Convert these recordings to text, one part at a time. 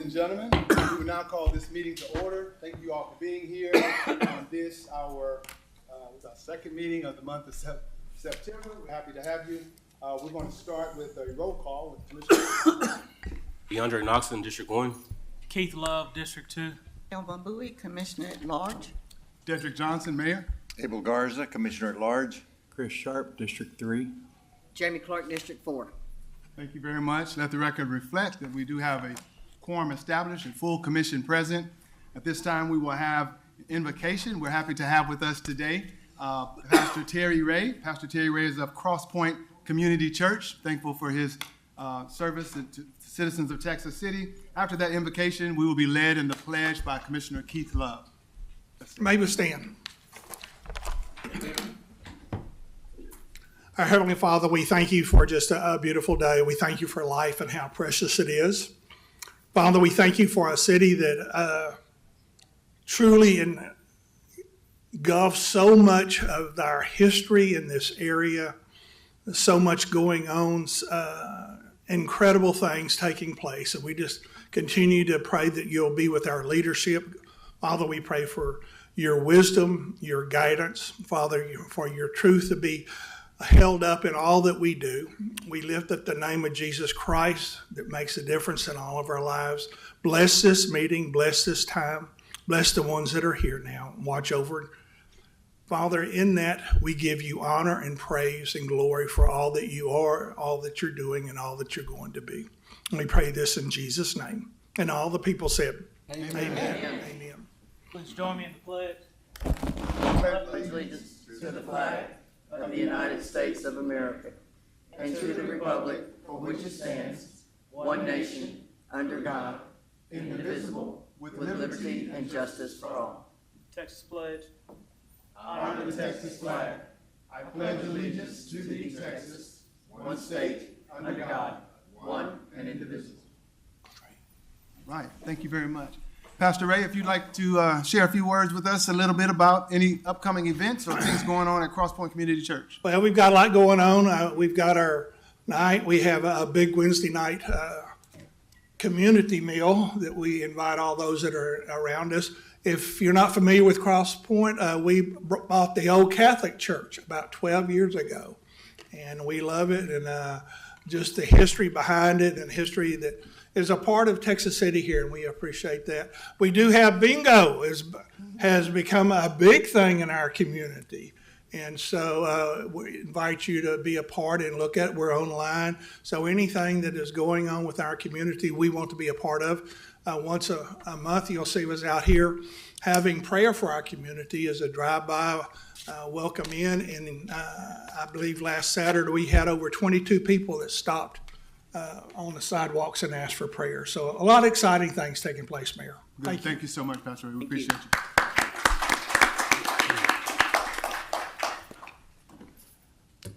and gentlemen, we will now call this meeting to order. Thank you all for being here on this, our second meeting of the month of September. We're happy to have you. We're going to start with a roll call with Commissioner DeAndre Knoxon, District 1. Keith Love, District 2. Elva Bowie, Commissioner at Large. Dedrick Johnson, Mayor. Abel Garza, Commissioner at Large. Chris Sharp, District 3. Jamie Clark, District 4. Thank you very much. Let the record reflect that we do have a quorum established and full commission present. At this time, we will have invocation. We're happy to have with us today Pastor Terry Ray. Pastor Terry Ray is of Cross Point Community Church. Thankful for his service to citizens of Texas City. After that invocation, we will be led in the pledge by Commissioner Keith Love. May we stand. Our Heavenly Father, we thank you for just a beautiful day. We thank you for life and how precious it is. Father, we thank you for a city that truly engulfs so much of our history in this area, so much going on, incredible things taking place. And we just continue to pray that you'll be with our leadership. Father, we pray for your wisdom, your guidance, Father, for your truth to be held up in all that we do. We lift up the name of Jesus Christ that makes a difference in all of our lives. Bless this meeting, bless this time, bless the ones that are here now. Watch over. Father, in that we give you honor and praise and glory for all that you are, all that you're doing, and all that you're going to be. And we pray this in Jesus' name. And all the people said, Amen. Amen. Amen. Please join me in the pledge. Pledge allegiance to the flag of the United States of America and to the republic for which it stands, one nation, under God, indivisible, with liberty and justice for all. Texas pledge. I honor the Texas flag. I pledge allegiance to thee, Texas, one state, under God, one and indivisible. Right. Thank you very much. Pastor Ray, if you'd like to share a few words with us a little bit about any upcoming events or things going on at Cross Point Community Church. Well, we've got a lot going on. We've got our night. We have a big Wednesday night community meal that we invite all those that are around us. If you're not familiar with Cross Point, we bought the old Catholic church about 12 years ago, and we love it, and just the history behind it and history that is a part of Texas City here, and we appreciate that. We do have bingo. Has become a big thing in our community, and so we invite you to be a part and look at it. We're online, so anything that is going on with our community, we want to be a part of. Once a month, you'll see us out here having prayer for our community as a drive-by welcome in, and I believe last Saturday we had over 22 people that stopped on the sidewalks and asked for prayer. So a lot of exciting things taking place, Mayor. Thank you so much, Pastor Ray. We appreciate you.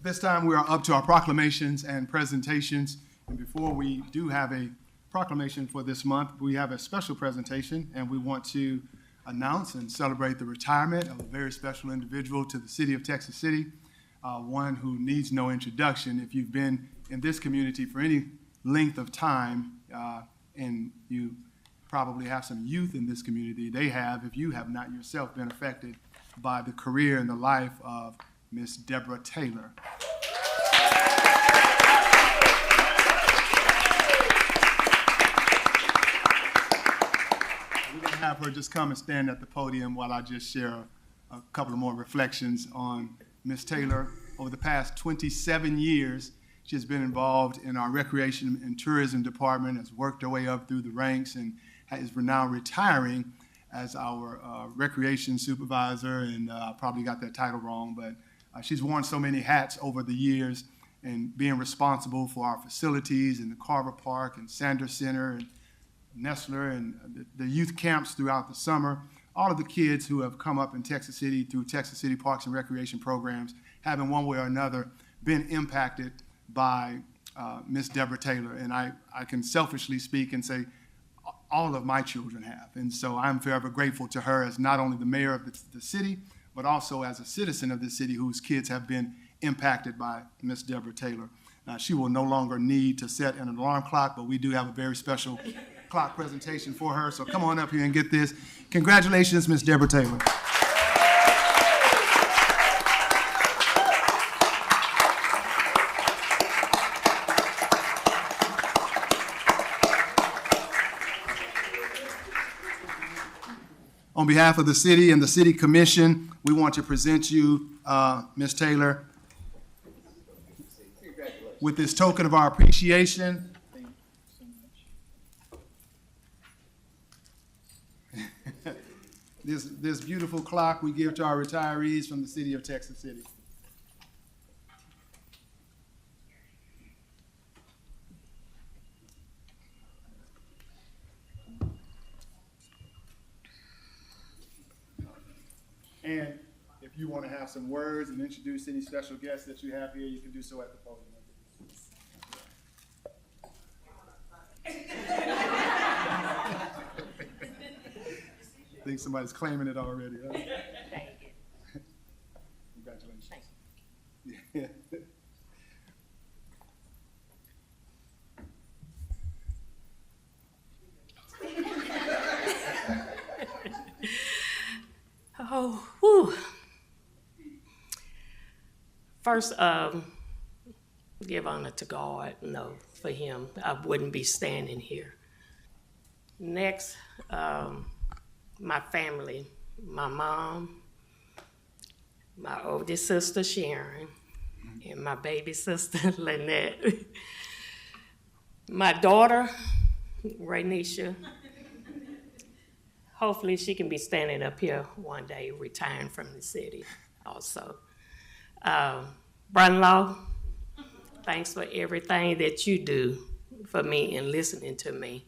This time we are up to our proclamations and presentations. And before we do have a proclamation for this month, we have a special presentation, and we want to announce and celebrate the retirement of a very special individual to the city of Texas City, one who needs no introduction. If you've been in this community for any length of time, and you probably have some youth in this community, they have, if you have not yourself been affected by the career and the life of Miss Deborah Taylor. We're going to have her just come and stand at the podium while I just share a couple of more reflections on Miss Taylor. Over the past 27 years, she has been involved in our recreation and tourism department, has worked her way up through the ranks, and is now retiring as our recreation supervisor, and I probably got that title wrong, but she's worn so many hats over the years and being responsible for our facilities in the Carver Park and Sanders Center and Nestler and the youth camps throughout the summer. All of the kids who have come up in Texas City through Texas City Parks and Recreation programs have in one way or another been impacted by Miss Deborah Taylor. And I can selfishly speak and say all of my children have. And so I'm forever grateful to her as not only the mayor of the city, but also as a citizen of the city whose kids have been impacted by Miss Deborah Taylor. She will no longer need to set an alarm clock, but we do have a very special clock presentation for her, so come on up here and get this. Congratulations, Ms. Deborah Taylor. On behalf of the city and the city commission, we want to present you, Ms. Taylor, with this token of our appreciation. This beautiful clock we give to our retirees from the city of Texas City. And if you want to have some words and introduce any special guests that you have here, you can do so at the podium. I think somebody's claiming it already. Huh? Congratulations. Yeah. Oh, whew. First, give honor to God. No, for him, I wouldn't be standing here. Next, my family, my mom, my oldest sister Sharon, and my baby sister Lynette. My daughter, Raynisha. Hopefully she can be standing up here one day, retiring from the city also. Brother-in-law, thanks for everything that you do for me and listening to me.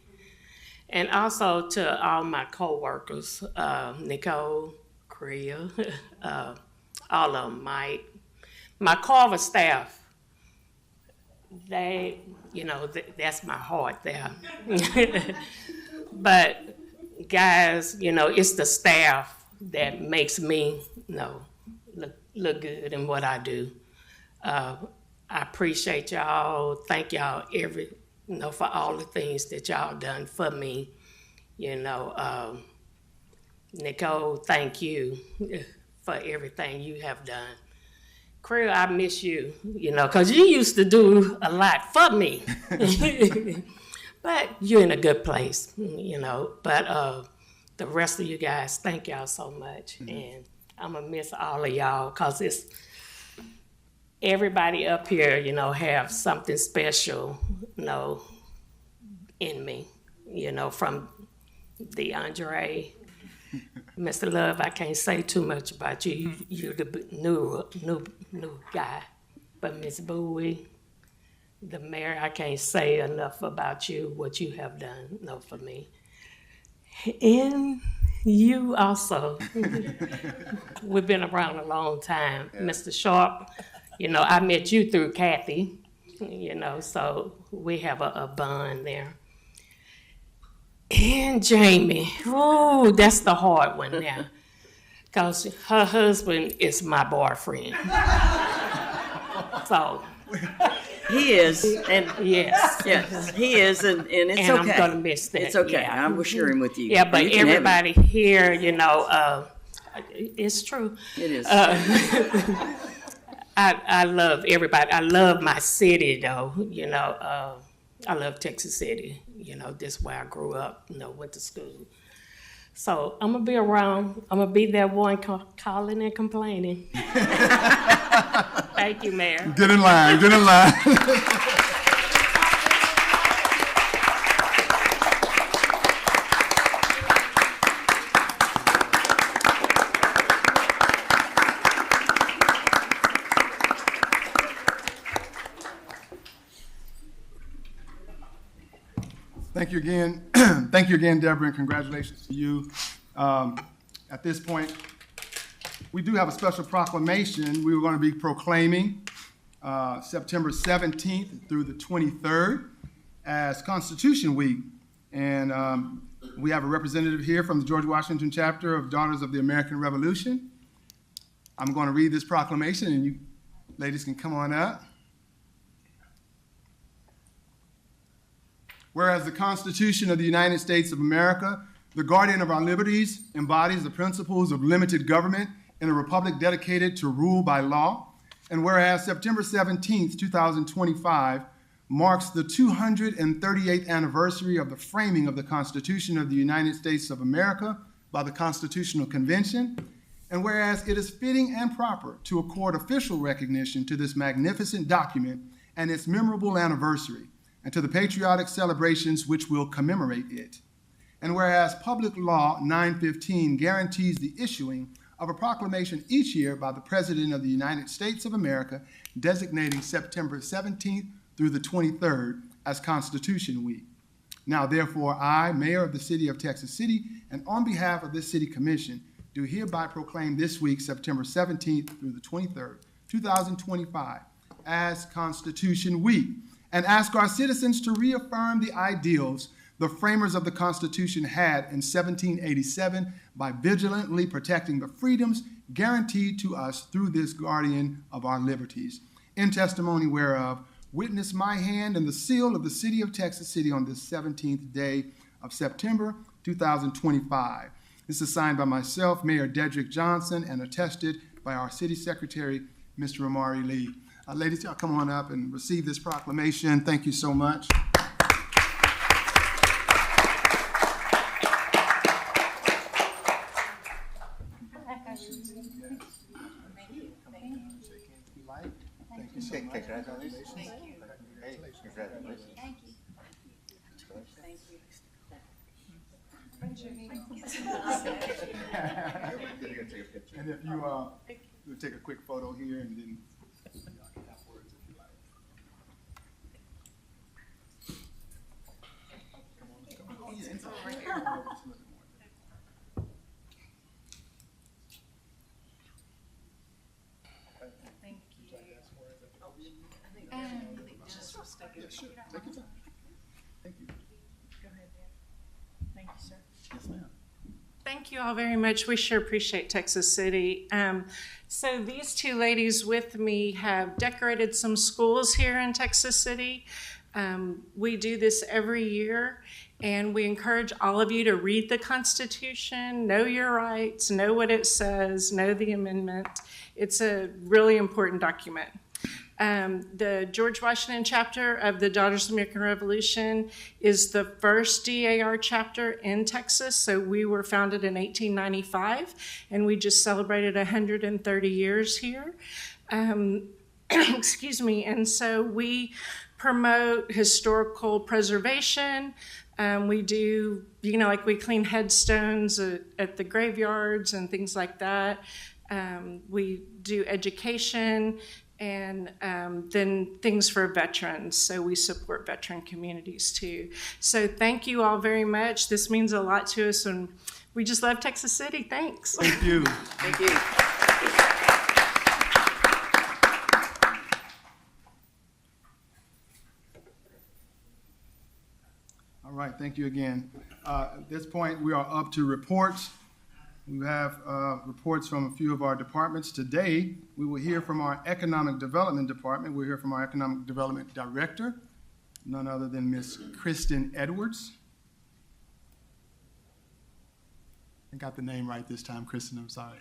And also to all my co-workers, Nicole, Kriya, all of them, Mike. My Carver staff, they, that's my heart there. But guys, it's the staff that makes me, look good in what I do. I appreciate y'all. Thank y'all for all the things that y'all done for me. Nicole, thank you for everything you have done. Kriya, I miss you, because you used to do a lot for me. But you're in a good place, But the rest of you guys, thank y'all so much. Mm-hmm. And I'm going to miss all of y'all because it's everybody up here, have something special, in me, from DeAndre. Mr. Love, I can't say too much about you. You're the new guy. But Miss Bowie, the mayor, I can't say enough about you, what you have done, for me. And you also. We've been around a long time. Yeah. Mr. Sharp, I met you through Kathy, so we have a bond there. And Jamie, oh, that's the hard one now, because her husband is my boyfriend. So. He is, and yes, he is, and it's and okay. I'm gonna miss that. It's okay. Yeah. I'm sharing with you. Yeah, but everybody here, it's true. It is. I love everybody. I love my city, though. I love Texas City. This is where I grew up. Went to school. So I'm gonna be around. I'm gonna be that one calling and complaining. Thank you, Mayor. Get in line. Get in line. Thank you again. Thank you again, Deborah, and congratulations to you. At this point, we do have a special proclamation. We were going to be proclaiming September 17th through the 23rd as Constitution Week. And we have a representative here from the George Washington chapter of Daughters of the American Revolution. I'm going to read this proclamation, and you ladies can come on up. Whereas the Constitution of the United States of America, the guardian of our liberties, embodies the principles of limited government in a republic dedicated to rule by law. And whereas September 17th, 2025 marks the 238th anniversary of the framing of the Constitution of the United States of America by the Constitutional Convention, and whereas it is fitting and proper to accord official recognition to this magnificent document and its memorable anniversary, and to the patriotic celebrations which will commemorate it. And whereas Public Law 915 guarantees the issuing of a proclamation each year by the President of the United States of America designating September 17th through the 23rd as Constitution Week. Now, therefore, I, Mayor of the City of Texas City, and on behalf of this City Commission, do hereby proclaim this week, September 17th through the 23rd, 2025, as Constitution Week, and ask our citizens to reaffirm the ideals the framers of the Constitution had in 1787 by vigilantly protecting the freedoms guaranteed to us through this guardian of our liberties. In testimony whereof, witness my hand and the seal of the City of Texas City on this 17th day of September 2025. This is signed by myself, Mayor Dedrick Johnson, and attested by our City Secretary, Mr. Amari Lee. Ladies, y'all come on up and receive this proclamation. Thank you so much. And if you we'll take a quick photo here, and then y'all can have words if you like. Come on. Yeah, it's over here. Just a little bit more. Yeah, sure. Take your time. Thank you. Go ahead, Dan. Thank you, sir. Yes, ma'am. Thank you all very much. We sure appreciate Texas City. So these two ladies with me have decorated some schools here in Texas City. We do this every year, and we encourage all of you to read the Constitution, know your rights, know what it says, know the amendment. It's a really important document. The George Washington chapter of the Daughters of the American Revolution is the first DAR chapter in Texas. So we were founded in 1895, and we just celebrated 130 years here. Excuse me. And so we promote historical preservation. We do, like we clean headstones at the graveyards and things like that. We do education. And then things for veterans. So we support veteran communities too. So thank you all very much. This means a lot to us, and we just love Texas City. Thanks. Thank you. Thank you. All right, thank you again. At this point, we are up to reports. We have reports from a few of our departments. Today, we will hear from our Economic Development Department. We'll hear from our Economic Development Director, none other than Ms. Kristen Edwards. I got the name right this time, Kristen, I'm sorry.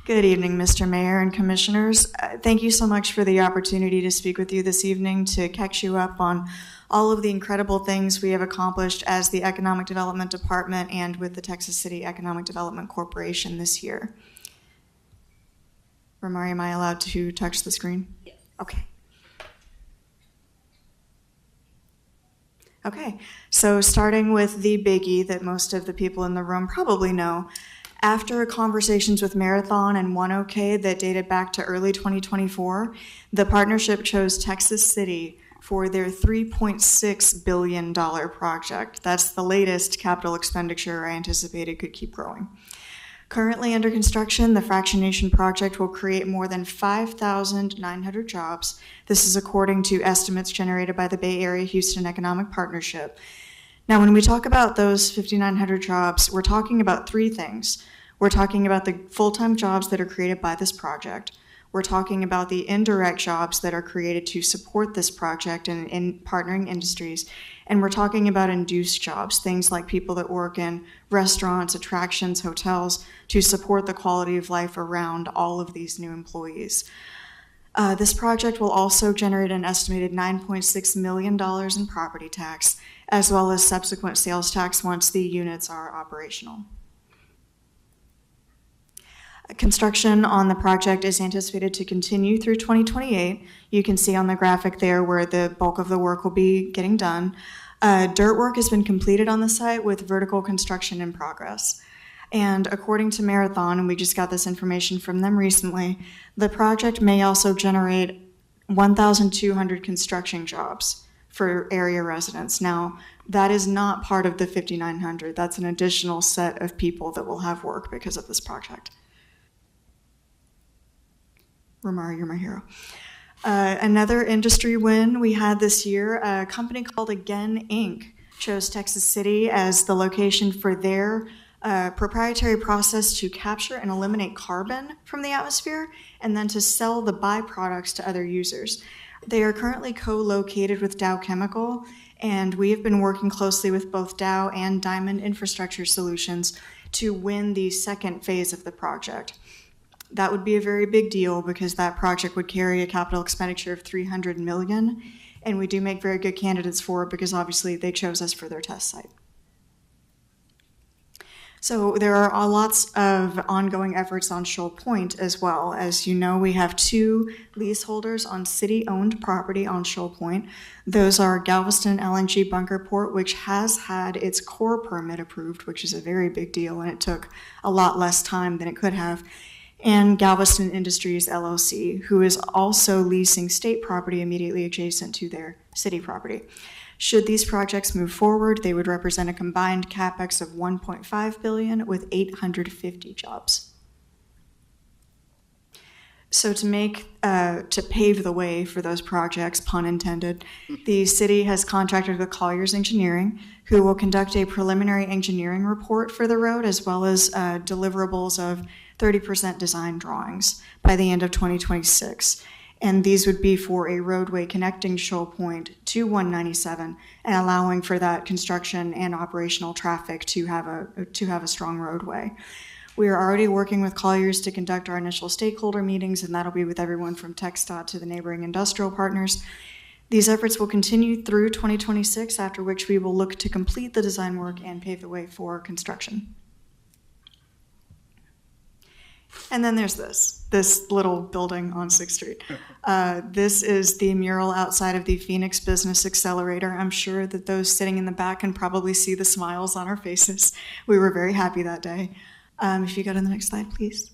Good evening, Mr. Mayor and Commissioners. Thank you so much for the opportunity to speak with you this evening to catch you up on all of the incredible things we have accomplished as the Economic Development Department and with the Texas City Economic Development Corporation this year. Ramari, am I allowed to touch the screen? Yes. Okay. Okay, so starting with the biggie that most of the people in the room probably know, after conversations with Marathon and OneOK that dated back to early 2024, the partnership chose Texas City for their $3.6 billion project. That's the latest capital expenditure I anticipated could keep growing. Currently under construction, the fractionation project will create more than 5,900 jobs. This is according to estimates generated by the Bay Area Houston Economic Partnership. Now, when we talk about those 5,900 jobs, we're talking about three things. We're talking about the full-time jobs that are created by this project. We're talking about the indirect jobs that are created to support this project and in partnering industries. And we're talking about induced jobs, things like people that work in restaurants, attractions, hotels, to support the quality of life around all of these new employees. This project will also generate an estimated $9.6 million in property tax, as well as subsequent sales tax once the units are operational. Construction on the project is anticipated to continue through 2028. You can see on the graphic there where the bulk of the work will be getting done. Dirt work has been completed on the site with vertical construction in progress. And according to Marathon, and we just got this information from them recently, the project may also generate 1,200 construction jobs for area residents. Now, that is not part of the 5,900. That's an additional set of people that will have work because of this project. Ramar, you're my hero. Another industry win we had this year, a company called Again Inc. chose Texas City as the location for their proprietary process to capture and eliminate carbon from the atmosphere and then to sell the byproducts to other users. They are currently co-located with Dow Chemical, and we have been working closely with both Dow and Diamond Infrastructure Solutions to win the second phase of the project. That would be a very big deal because that project would carry a capital expenditure of $300 million, and we do make very good candidates for it because obviously they chose us for their test site. So there are lots of ongoing efforts on Shoal Point as well. As you know, we have 2 leaseholders on city-owned property on Shoal Point. Those are Galveston LNG Bunker Port, which has had its core permit approved, which is a very big deal, and it took a lot less time than it could have, and Galveston Industries LLC, who is also leasing state property immediately adjacent to their city property. Should these projects move forward, they would represent a combined capex of $1.5 billion with 850 jobs. So to pave the way for those projects, pun intended, the city has contracted with Colliers Engineering, who will conduct a preliminary engineering report for the road, as well as deliverables of 30% design drawings by the end of 2026. And these would be for a roadway connecting Shoal Point to 197 and allowing for that construction and operational traffic to have a strong roadway. We are already working with Colliers to conduct our initial stakeholder meetings, and that'll be with everyone from TxDOT to the neighboring industrial partners. These efforts will continue through 2026, after which we will look to complete the design work and pave the way for construction. And then there's this little building on 6th Street. This is the mural outside of the Phoenix Business Accelerator. I'm sure that those sitting in the back can probably see the smiles on our faces. We were very happy that day. If you go to the next slide, please.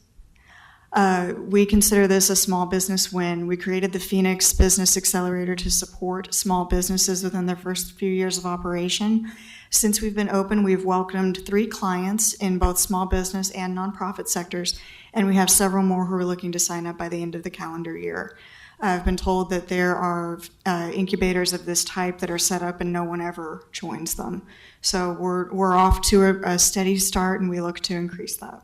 We consider this a small business win. We created the Phoenix Business Accelerator to support small businesses within their first few years of operation. Since we've been open, we've welcomed 3 clients in both small business and nonprofit sectors, and we have several more who are looking to sign up by the end of the calendar year. I've been told that there are incubators of this type that are set up and no one ever joins them. So we're off to a steady start, and we look to increase that.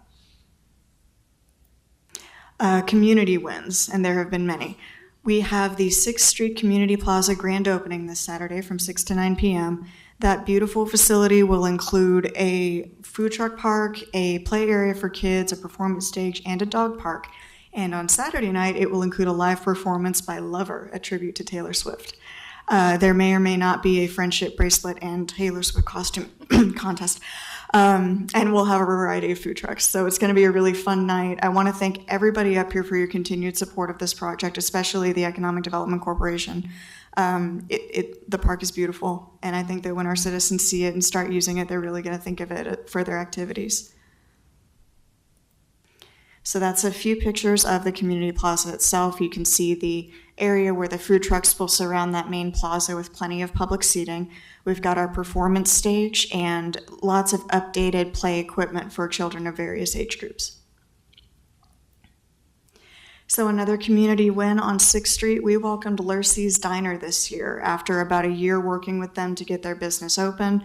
Community wins, and there have been many. We have the 6th Street Community Plaza grand opening this Saturday from 6 to 9 p.m. That beautiful facility will include a food truck park, a play area for kids, a performance stage, and a dog park. And on Saturday night, it will include a live performance by Lover, a tribute to Taylor Swift. There may or may not be a friendship bracelet and Taylor Swift costume contest. And we'll have a variety of food trucks. So it's going to be a really fun night. I want to thank everybody up here for your continued support of this project, especially the Economic Development Corporation. The park is beautiful, and I think that when our citizens see it and start using it, they're really going to think of it for their activities. So that's a few pictures of the community plaza itself. You can see the area where the food trucks will surround that main plaza with plenty of public seating. We've got our performance stage and lots of updated play equipment for children of various age groups. So another community win on 6th Street, we welcomed Lurcy's Diner this year after about a year working with them to get their business open.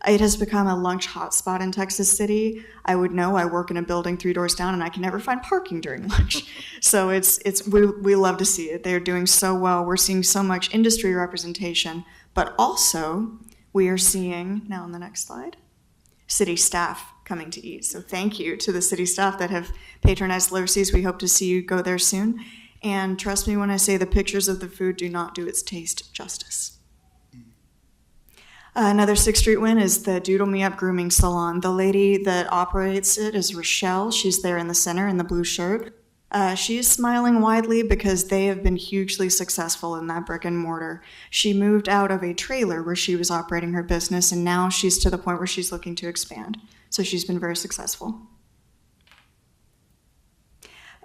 It has become a lunch hotspot in Texas City. I would know, I work in a building 3 doors down and I can never find parking during lunch. So we love to see it. They're doing so well. We're seeing so much industry representation, but also we are seeing, now on the next slide, city staff coming to eat. So thank you to the city staff that have patronized Lurcy's. We hope to see you go there soon. And trust me when I say the pictures of the food do not do its taste justice. Another 6th Street win is the Doodle Me Up Grooming Salon. The lady that operates it is Rochelle. She's there in the center in the blue shirt. She is smiling widely because they have been hugely successful in that brick and mortar. She moved out of a trailer where she was operating her business, and now she's to the point where she's looking to expand. So she's been very successful.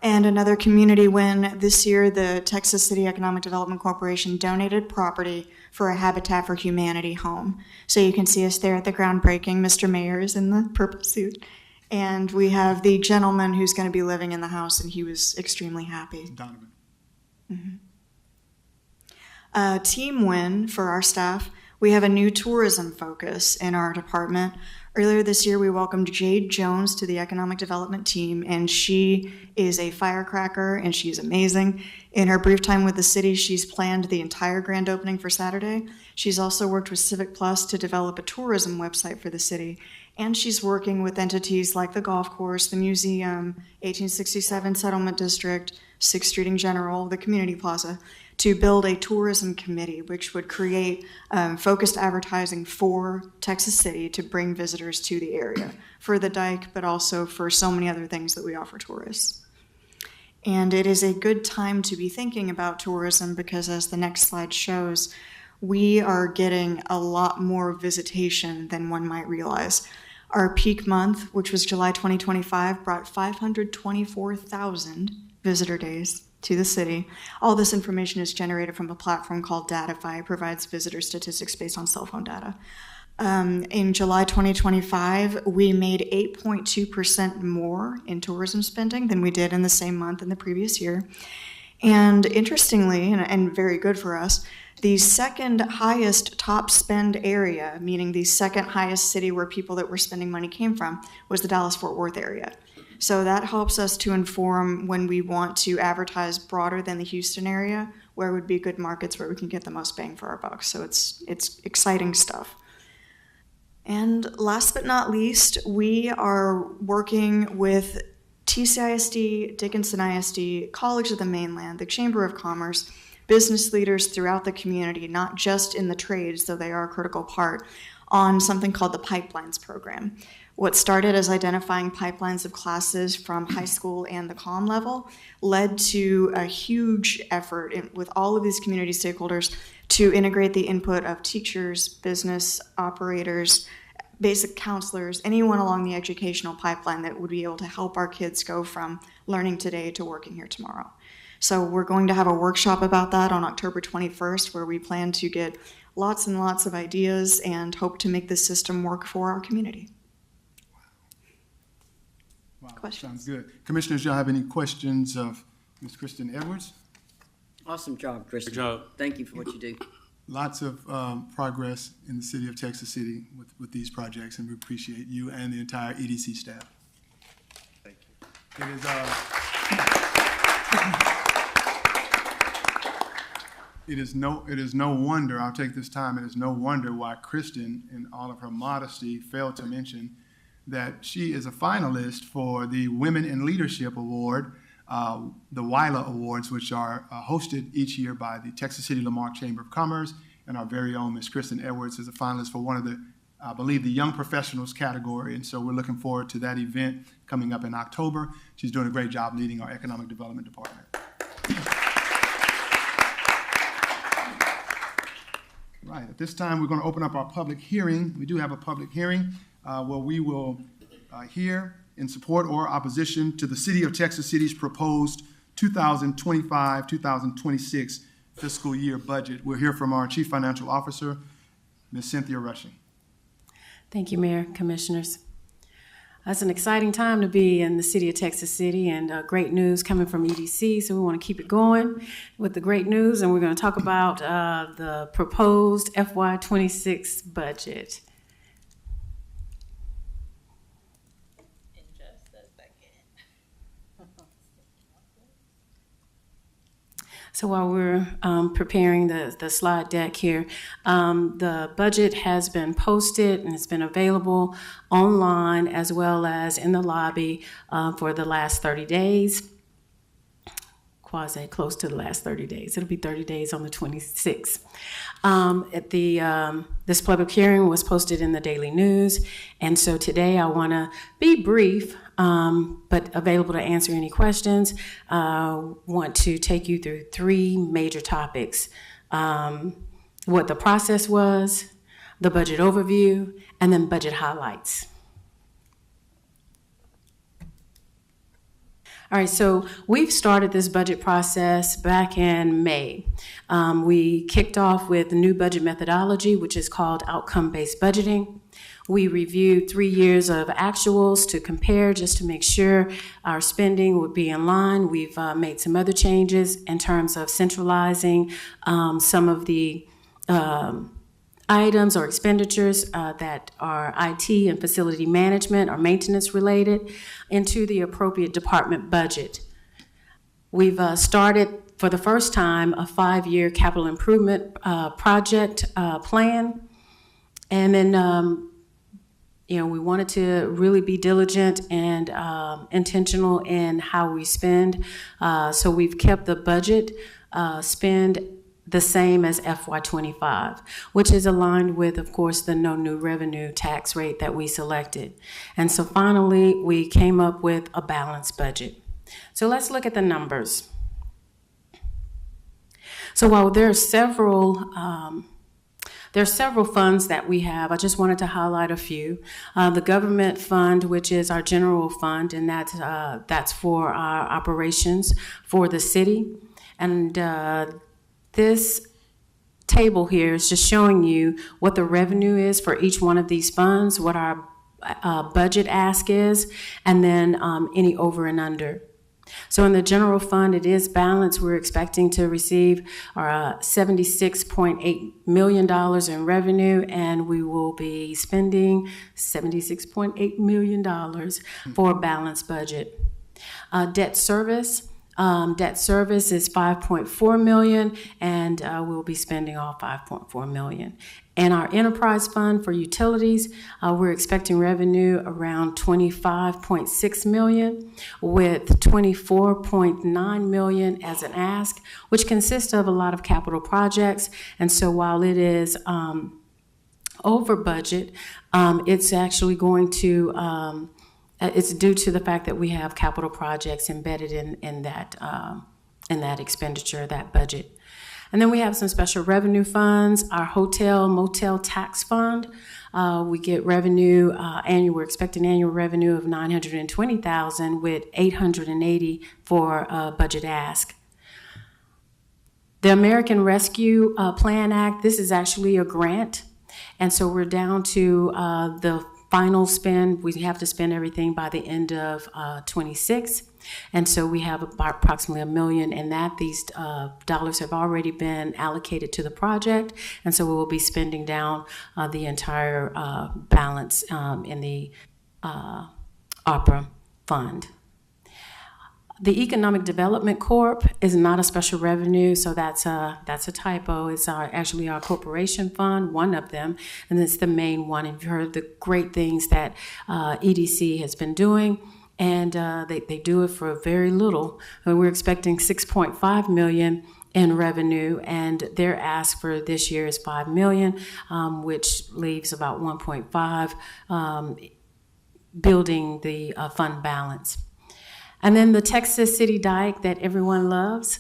And another community win this year, the Texas City Economic Development Corporation donated property for a Habitat for Humanity home. So you can see us there at the groundbreaking. Mr. Mayor is in the purple suit. And we have the gentleman who's going to be living in the house, and he was extremely happy. Donovan. Team win for our staff. We have a new tourism focus in our department. Earlier this year, we welcomed Jade Jones to the economic development team, and she is a firecracker, and she's amazing. In her brief time with the city, she's planned the entire grand opening for Saturday. She's also worked with Civic Plus to develop a tourism website for the city, and she's working with entities like the golf course, the museum, 1867 Settlement District, 6th Street in general, the community plaza, to build a tourism committee which would create focused advertising for Texas City to bring visitors to the area for the dike, but also for so many other things that we offer tourists. And it is a good time to be thinking about tourism because, as the next slide shows, we are getting a lot more visitation than one might realize. Our peak month, which was July 2025, brought 524,000 visitor days to the city. All this information is generated from a platform called Datify. It provides visitor statistics based on cell phone data. In July 2025, we made 8.2% more in tourism spending than we did in the same month in the previous year. And interestingly, and very good for us, the second highest top spend area, meaning the second highest city where people that were spending money came from, was the Dallas-Fort Worth area. So that helps us to inform when we want to advertise broader than the Houston area, where would be good markets where we can get the most bang for our buck. So it's exciting stuff. And last but not least, we are working with TCISD, Dickinson ISD, College of the Mainland, the Chamber of Commerce, business leaders throughout the community, not just in the trades, though they are a critical part, on something called the Pipelines Program. What started as identifying pipelines of classes from high school and the comm level led to a huge effort with all of these community stakeholders to integrate the input of teachers, business operators, basic counselors, anyone along the educational pipeline that would be able to help our kids go from learning today to working here tomorrow. So we're going to have a workshop about that on October 21st, where we plan to get lots and lots of ideas and hope to make this system work for our community. Wow, Questions? sounds good. Commissioners, y'all have any questions of Ms. Kristen Edwards? Awesome job, Kristen. Good job. Thank you for what you do. Lots of progress in the city of Texas City with these projects, and we appreciate you and the entire EDC staff. Thank you. It is no wonder, I'll take this time, it is no wonder why Kristen, in all of her modesty, failed to mention that she is a finalist for the Women in Leadership Award, the WILA Awards, which are hosted each year by the Texas City Lamarck Chamber of Commerce, and our very own Ms. Kristen Edwards is a finalist for one of the, I believe, the Young Professionals category, and so we're looking forward to that event coming up in October. She's doing a great job leading our Economic Development Department. Right, at this time, we're going to open up our public hearing. We do have a public hearing where we will hear in support or opposition to the City of Texas City's proposed 2025-2026 fiscal year budget. We'll hear from our Chief Financial Officer, Ms. Cynthia Rushing. Thank you, Mayor, Commissioners. It's an exciting time to be in the city of Texas City, and great news coming from EDC, so we want to keep it going with the great news, and we're going to talk about the proposed FY26 budget. So while we're preparing the slide deck here, the budget has been posted and it's been available online as well as in the lobby for the last 30 days, quasi close to the last 30 days. It'll be 30 days on the 26th. This public hearing was posted in the Daily News, and so today I want to be brief, but available to answer any questions. Want to take you through three major topics: what the process was, the budget overview, and then budget highlights. All right, so we've started this budget process back in May. We kicked off with the new budget methodology, which is called outcome-based budgeting. We reviewed 3 years of actuals to compare just to make sure our spending would be in line. We've made some other changes in terms of centralizing some of the items or expenditures that are IT and facility management or maintenance related into the appropriate department budget. We've started for the first time a 5-year capital improvement project plan. And then, we wanted to really be diligent and intentional in how we spend. So we've kept the budget spend the same as FY25, which is aligned with, of course, the no new revenue tax rate that we selected. And so finally, we came up with a balanced budget. So let's look at the numbers. So while there are several funds that we have. I just wanted to highlight a few. The government fund, which is our general fund, and that's for our operations for the city. And this table here is just showing you what the revenue is for each one of these funds, what our budget ask is, and then any over and under. So in the general fund, it is balanced. We're expecting to receive $76.8 million in revenue, and we will be spending $76.8 million for a balanced budget. Debt service is $5.4 million, and we'll be spending all $5.4 million. And our enterprise fund for utilities, we're expecting revenue around $25.6 million, with $24.9 million as an ask, which consists of a lot of capital projects. And so while it is over budget, it's actually going to it's due to the fact that we have capital projects embedded in that expenditure, that budget. And then we have some special revenue funds, our hotel motel tax fund. We get revenue, we're expecting annual revenue of $920,000 with $880 for budget ask. The American Rescue Plan Act, this is actually a grant. And so we're down to the final spend. We have to spend everything by the end of 26. And so we have approximately $1 million in that. These dollars have already been allocated to the project, and so we will be spending down the entire balance in the opera fund. The Economic Development Corp is not a special revenue, so that's a typo. It's actually our corporation fund, one of them, and it's the main one. And you've heard the great things that EDC has been doing. And they do it for very little. We're expecting $6.5 million in revenue, and their ask for this year is $5 million, which leaves about 1.5 building the fund balance. And then the Texas City Dike that everyone loves.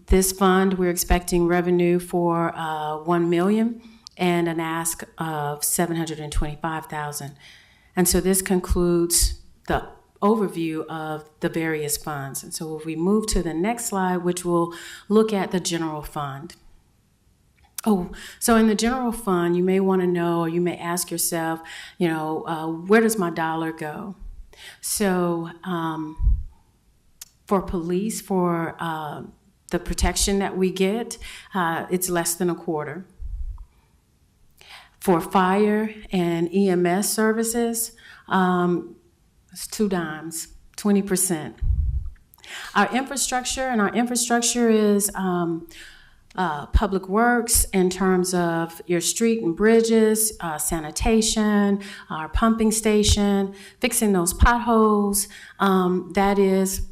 This fund, we're expecting revenue for $1 million and an ask of $725,000. And so this concludes the overview of the various funds. And so if we move to the next slide, which will look at the general fund. Oh, so in the general fund, you may want to know, or you may ask yourself, where does my dollar go? So for police, for the protection that we get, it's less than a quarter. For fire and EMS services, it's 2 dimes, 20%. Our infrastructure is public works in terms of your street and bridges, sanitation, our pumping station, fixing those potholes. That is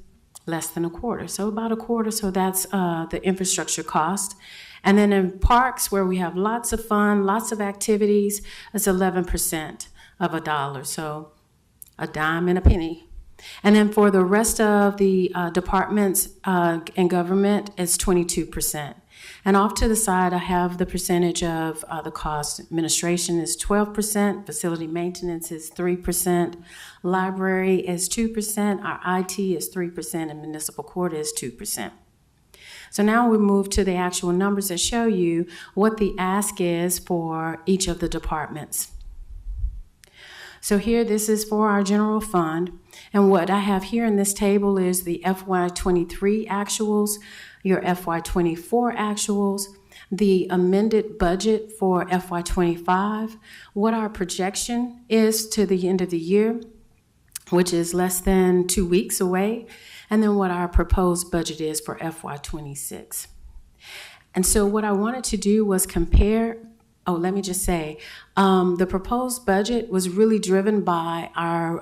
less than a quarter, so about a quarter. So that's the infrastructure cost. And then in parks, where we have lots of fun, lots of activities, it's 11% of a dollar, so a dime and a penny. And then for the rest of the departments and government, it's 22%. And off to the side, I have the percentage of the cost. Administration is 12%, facility maintenance is 3%, library is 2%, our IT is 3%, and municipal court is 2%. So now we move to the actual numbers that show you what the ask is for each of the departments. So here, this is for our general fund. And what I have here in this table is the FY23 actuals, your FY24 actuals, the amended budget for FY25, what our projection is to the end of the year, which is less than 2 weeks away, and then what our proposed budget is for FY26. And so what I wanted to do was compare, let me just say, the proposed budget was really driven by our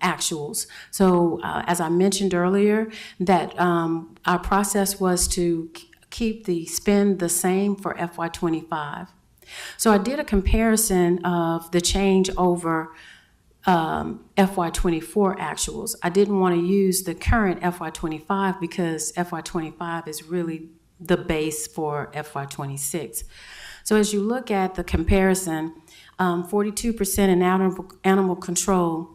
actuals. So as I mentioned earlier, that our process was to keep the spend the same for FY25. So I did a comparison of the change over FY24 actuals. I didn't want to use the current FY25 because FY25 is really the base for FY26. So as you look at the comparison, 42% in animal control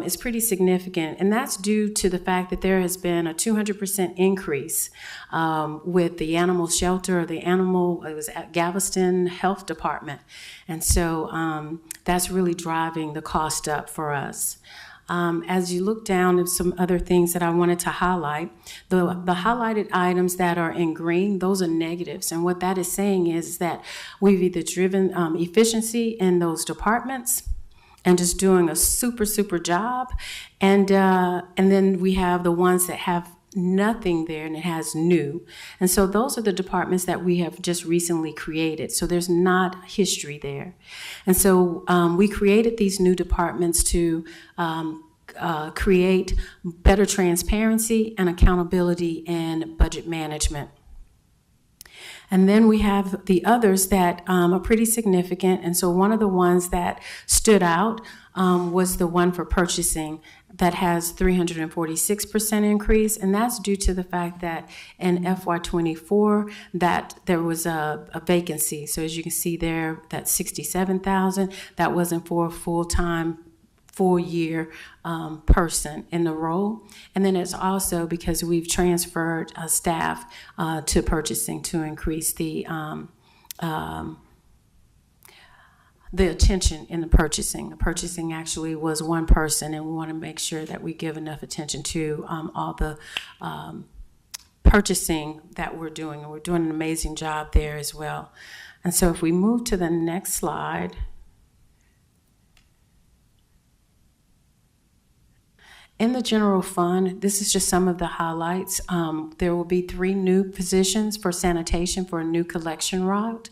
is pretty significant, and that's due to the fact that there has been a 200% increase with the animal shelter, it was at Galveston Health Department, and so that's really driving the cost up for us. As you look down at some other things that I wanted to highlight, the highlighted items that are in green, those are negatives. And what that is saying is that we've either driven efficiency in those departments and just doing a super job. And then we have the ones that have nothing there and it has new. And so those are the departments that we have just recently created. So there's not history there. And so we created these new departments to create better transparency and accountability in budget management. And then we have the others that are pretty significant. And so one of the ones that stood out was the one for purchasing that has 346% increase. And that's due to the fact that in FY24 that there was a vacancy. So as you can see there, that 67,000, that wasn't for a full-time 4-year person in the role. And then it's also because we've transferred staff to purchasing to increase the attention in the purchasing. The purchasing actually was one person, and we want to make sure that we give enough attention to all the purchasing that we're doing. And we're doing an amazing job there as well. And so if we move to the next slide. In the general fund, this is just some of the highlights. There will be 3 new positions for sanitation for a new collection route.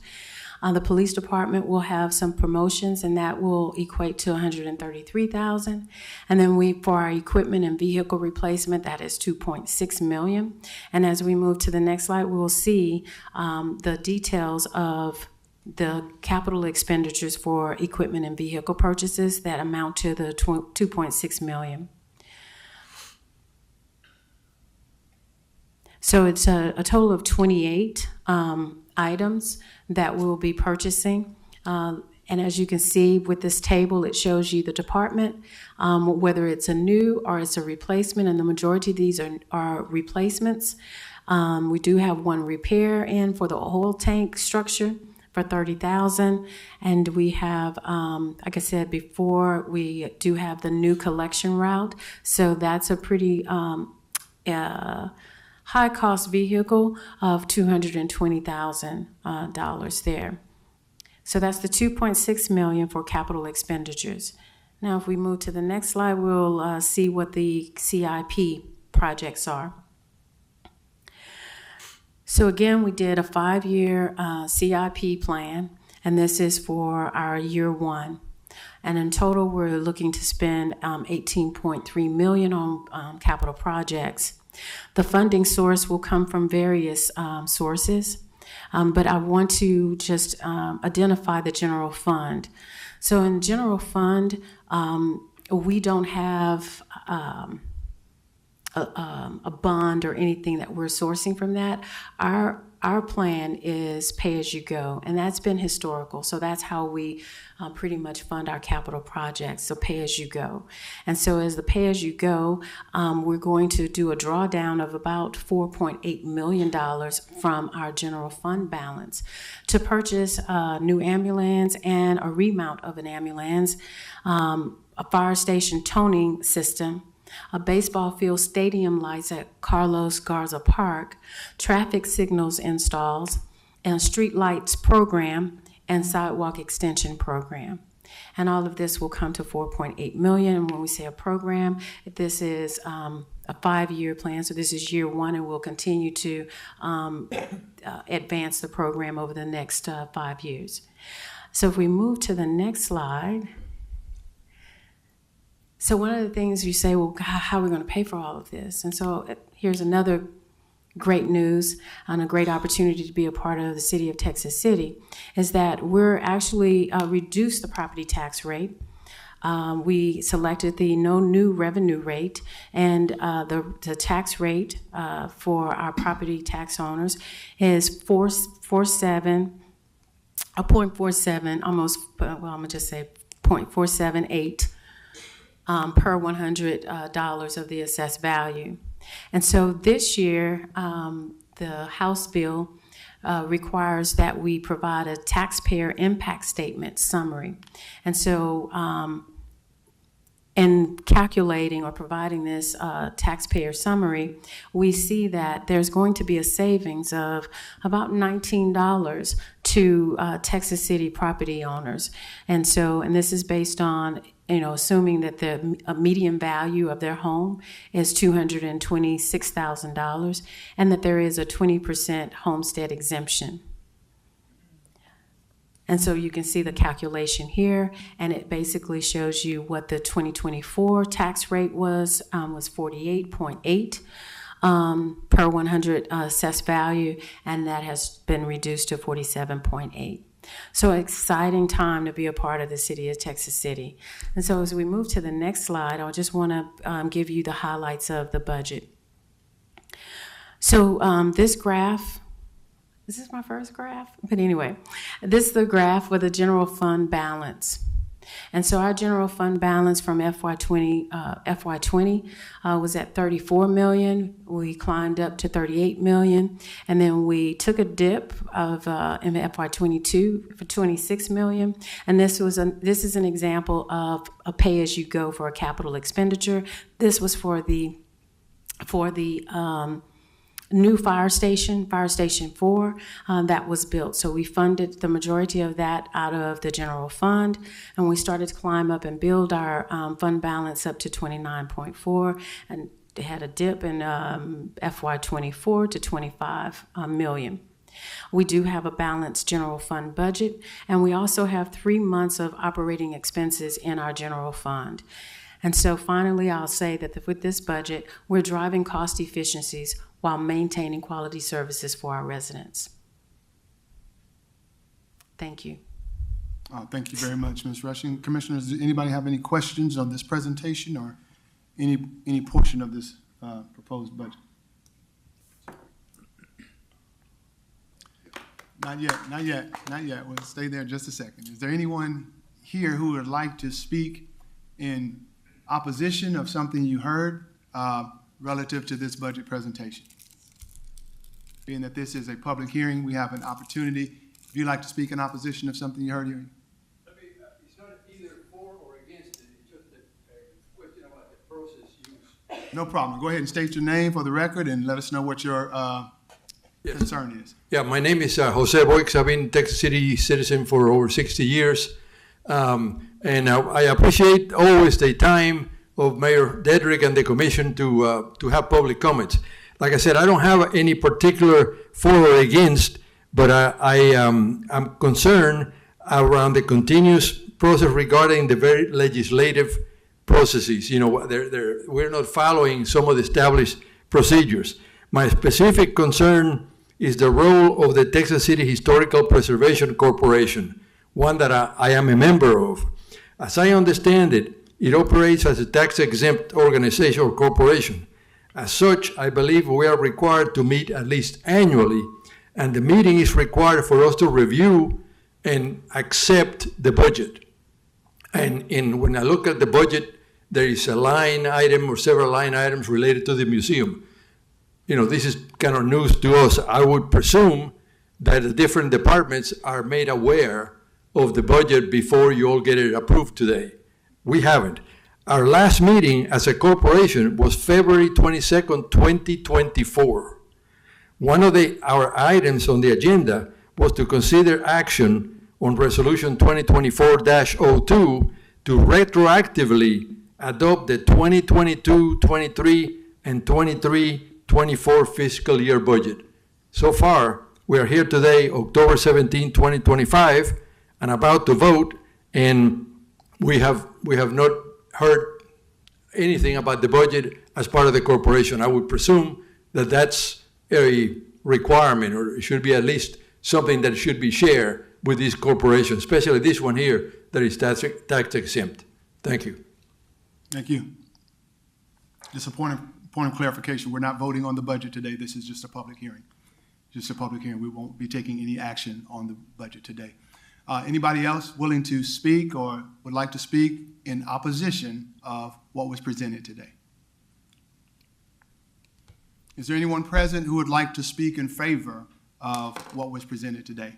The police department will have some promotions, and that will equate to $133,000. And then for our equipment and vehicle replacement, that is $2.6 million. And as we move to the next slide, we will see the details of the capital expenditures for equipment and vehicle purchases that amount to the $2.6 million. So it's a total of 28 items that we'll be purchasing. And as you can see with this table, it shows you the department, whether it's a new or it's a replacement, and the majority of these are replacements. We do have one repair in for the oil tank structure, for $30,000. And we have, like I said before, we do have the new collection route. So that's a pretty high-cost vehicle of $220,000 there. So that's the $2.6 million for capital expenditures. Now, if we move to the next slide, we'll see what the CIP projects are. So again, we did a 5-year CIP plan, and this is for our year one. And in total, we're looking to spend $18.3 million on capital projects. The funding source will come from various sources, but I want to just identify the general fund. So in general fund, we don't have a bond or anything that we're sourcing from that. Our plan is pay as you go, and that's been historical. So that's how we pretty much fund our capital projects, so pay as you go. And so as the pay as you go, we're going to do a drawdown of about $4.8 million from our general fund balance to purchase a new ambulance and a remount of an ambulance, a fire station toning system, a baseball field stadium lights at Carlos Garza Park, traffic signals installs, and a street lights program and sidewalk extension program. And all of this will come to $4.8 million. And when we say a program, this is a 5-year plan. So this is year one, and we'll continue to advance the program over the next 5 years. So if we move to the next slide. So one of the things you say, well, how are we going to pay for all of this? And so here's another great news and a great opportunity to be a part of the City of Texas City, is that we're actually reduced the property tax rate. We selected the no new revenue rate, and the tax rate for our property tax owners is 0.47, almost, well, I'm going to just say 0.478. Per $100 of the assessed value. And so this year, the House bill requires that we provide a taxpayer impact statement summary. And so in calculating or providing this taxpayer summary, we see that there's going to be a savings of about $19 to Texas City property owners. And this is based on assuming that the median value of their home is $226,000 and that there is a 20% homestead exemption. And so you can see the calculation here, and it basically shows you what the 2024 tax rate was 48.8 per 100 assessed value, and that has been reduced to 47.8. So exciting time to be a part of the City of Texas City. And so as we move to the next slide, I just want to give you the highlights of the budget. So this graph, this is my first graph, but anyway, this is the graph with the general fund balance. And so our general fund balance from FY20 was at $34 million. We climbed up to $38 million, and then we took a dip of in FY22 for $26 million. And this is an example of a pay-as-you-go for a capital expenditure. This was for the new fire station 4, that was built. So we funded the majority of that out of the general fund, and we started to climb up and build our fund balance up to 29.4, and it had a dip in FY24 to 25 million. We do have a balanced general fund budget, and we also have 3 months of operating expenses in our general fund. And so finally, I'll say that with this budget, we're driving cost efficiencies while maintaining quality services for our residents. Thank you. Thank you very much, Ms. Rushing. Commissioners, does anybody have any questions on this presentation or any portion of this proposed budget? Not yet. We'll stay there just a second. Is there anyone here who would like to speak in opposition of something you heard relative to this budget presentation? Being that this is a public hearing, we have an opportunity If you'd like to speak in opposition of something you heard here. It's not either for or against it, it's just a question about the process used. No problem. Go ahead and state your name for the record and let us know what your concern is. Yeah, my name is Jose Boix. I've been a Texas City citizen for over 60 years. And I appreciate always the time of Mayor Dedrick and the commission to have public comments. Like I said, I don't have any particular for or against, but I'm concerned around the continuous process regarding the very legislative processes. You know, we're not following some of the established procedures. My specific concern is the role of the Texas City Historical Preservation Corporation, one that I am a member of. As I understand it, it operates as a tax-exempt organization or corporation. As such, I believe we are required to meet at least annually, and the meeting is required for us to review and accept the budget. And when I look at the budget, there is a line item or several line items related to the museum. You know, this is kind of news to us. I would presume that the different departments are made aware of the budget before you all get it approved today. We haven't. Our last meeting as a corporation was February 22nd, 2024. One of our items on the agenda was to consider action on Resolution 2024-02 to retroactively adopt the 2022, 23, and 24 fiscal year budget. So far, we are here today, October 17, 2025, and about to vote, and we have not heard anything about the budget as part of the corporation. I would presume that that's a requirement, or it should be at least something that should be shared with this corporation, especially this one here that is tax exempt. Thank you. Thank you. Just a point of clarification, we're not voting on the budget today. This is just a public hearing. Just a public hearing. We won't be taking any action on the budget today. Anybody else willing to speak or would like to speak in opposition of what was presented today? Is there anyone present who would like to speak in favor of what was presented today?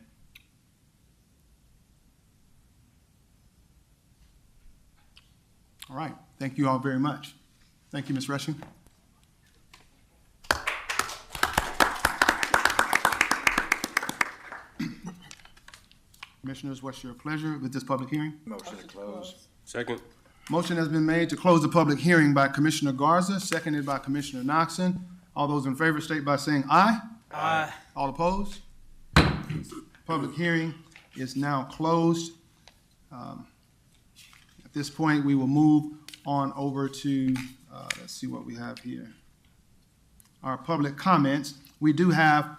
All right. Thank you all very much. Thank you, Ms. Rushing. Commissioners, what's your pleasure with this public hearing? Motion to close. Second. Motion has been made to close the public hearing by Commissioner Garza, seconded by Commissioner Noxon. All those in favor state by saying aye. Aye. All opposed? Public hearing is now closed. At this point, we will move on over to, let's see what we have here. Our public comments. We do have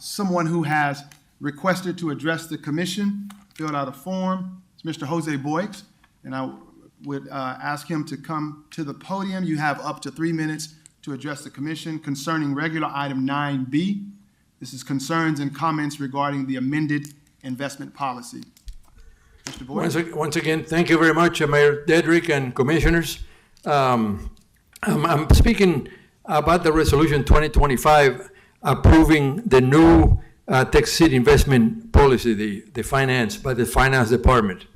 someone who has requested to address the commission, filled out a form. It's Mr. Jose Boix, and I would ask him to come to the podium. You have up to 3 minutes to address the commission concerning regular item 9B. This is concerns and comments regarding the amended investment policy. Mr. Boix? Once again, thank you very much, Mayor Dedrick and commissioners. I'm speaking about the resolution 2025 approving the new Texas City investment policy, the finance, by the finance department.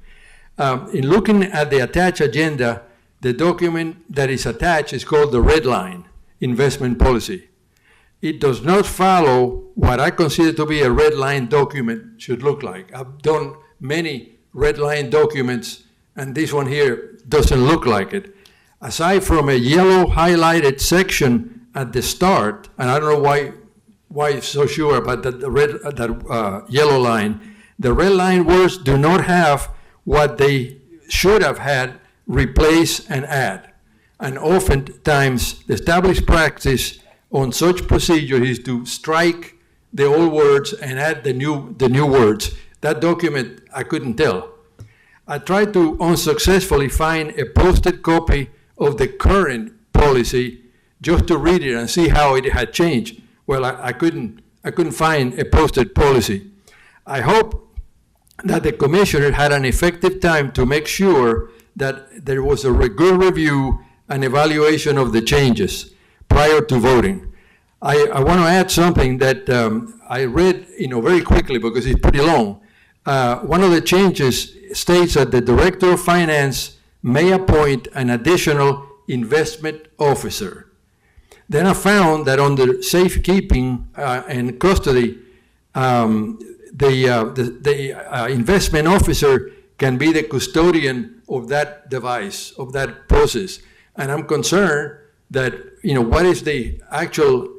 In looking at the attached agenda, the document that is attached is called the Red Line Investment Policy. It does not follow what I consider to be a red line document should look like. I've done many red line documents, and this one here doesn't look like it. Aside from a yellow highlighted section at the start, and I don't know why it's so sure about that yellow line, the red line words do not have what they should have had replace and add. And oftentimes, the established practice on such procedure is to strike the old words and add the new words. That document, I couldn't tell. I tried to unsuccessfully find a posted copy of the current policy just to read it and see how it had changed. Well, I couldn't find a posted policy. I hope that the commissioner had an effective time to make sure that there was a good review and evaluation of the changes prior to voting. I want to add something that I read, very quickly because it's pretty long. One of the changes states that the Director of Finance may appoint an additional investment officer. Then I found that under safekeeping and custody, the investment officer can be the custodian of that device, of that process. And I'm concerned that, what is the actual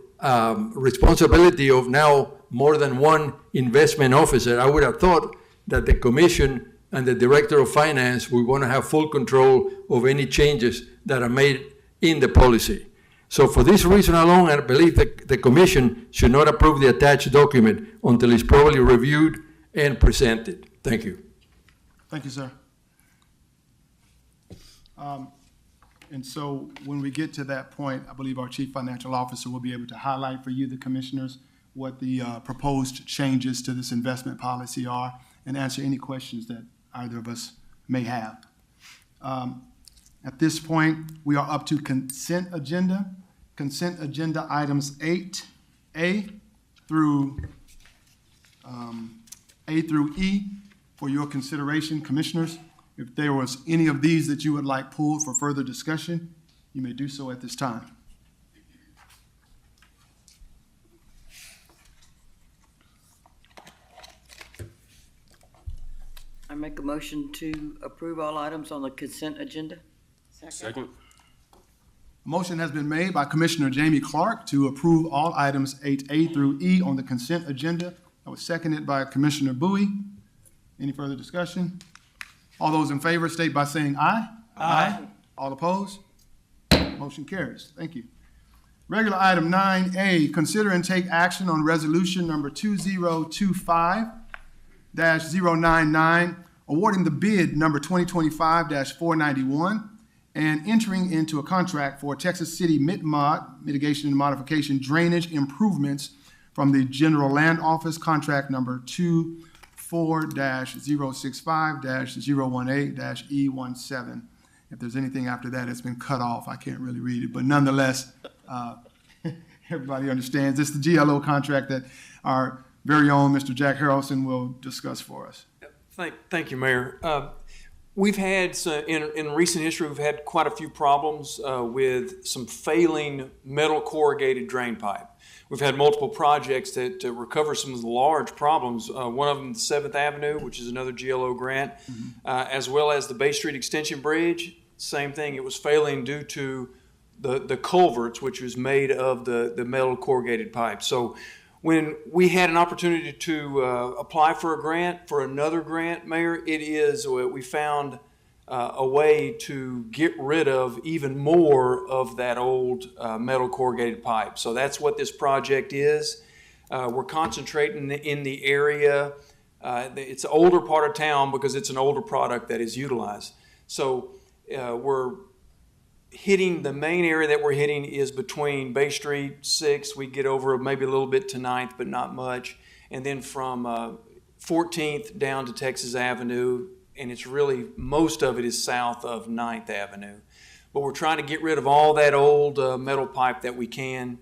responsibility of now more than one investment officer? I would have thought that the commission and the Director of Finance would want to have full control of any changes that are made in the policy. So for this reason alone, I believe that the commission should not approve the attached document until it's properly reviewed and presented. Thank you. Thank you, sir. And so when we get to that point, I believe our Chief Financial Officer will be able to highlight for you, the commissioners, what the proposed changes to this investment policy are and answer any questions that either of us may have. At this point, we are up to consent agenda. Consent agenda items 8A through E for your consideration, commissioners. If there was any of these that you would like pulled for further discussion, you may do so at this time. I make a motion to approve all items on the consent agenda. Second. A motion has been made by Commissioner Jamie Clark to approve all items 8A through E on the consent agenda. That was seconded by Commissioner Bowie. Any further discussion? All those in favor state by saying aye. Aye. All opposed? Motion carries. Thank you. Regular item 9A, consider and take action on resolution number 2025-099, awarding the bid number 2025-491 and entering into a contract for Texas City MITMOD, Mitigation and Modification Drainage Improvements from the General Land Office, contract number 24-065-018-E17. If there's anything after that, it's been cut off. I can't really read it, but nonetheless, everybody understands. This is the GLO contract that our very own Mr. Jack Harrelson will discuss for us. Thank you, Mayor. We've had, in recent history, we've had quite a few problems with some failing metal corrugated drain pipe. We've had multiple projects that recover some of the large problems. One of them, 7th Avenue, which is another GLO grant, as well as the Bay Street Extension Bridge. Same thing, it was failing due to the culverts, which was made of the metal corrugated pipe. So when we had an opportunity to apply for a grant, for another grant, Mayor, we found a way to get rid of even more of that old metal corrugated pipe. So that's what this project is. We're concentrating in the area. It's an older part of town because it's an older product that is utilized. So we're hitting, the main area that we're hitting is between Bay Street, 6th, we get over maybe a little bit to 9th, but not much. And then from 14th down to Texas Avenue, and it's really, most of it is south of 9th Avenue. But we're trying to get rid of all that old metal pipe that we can,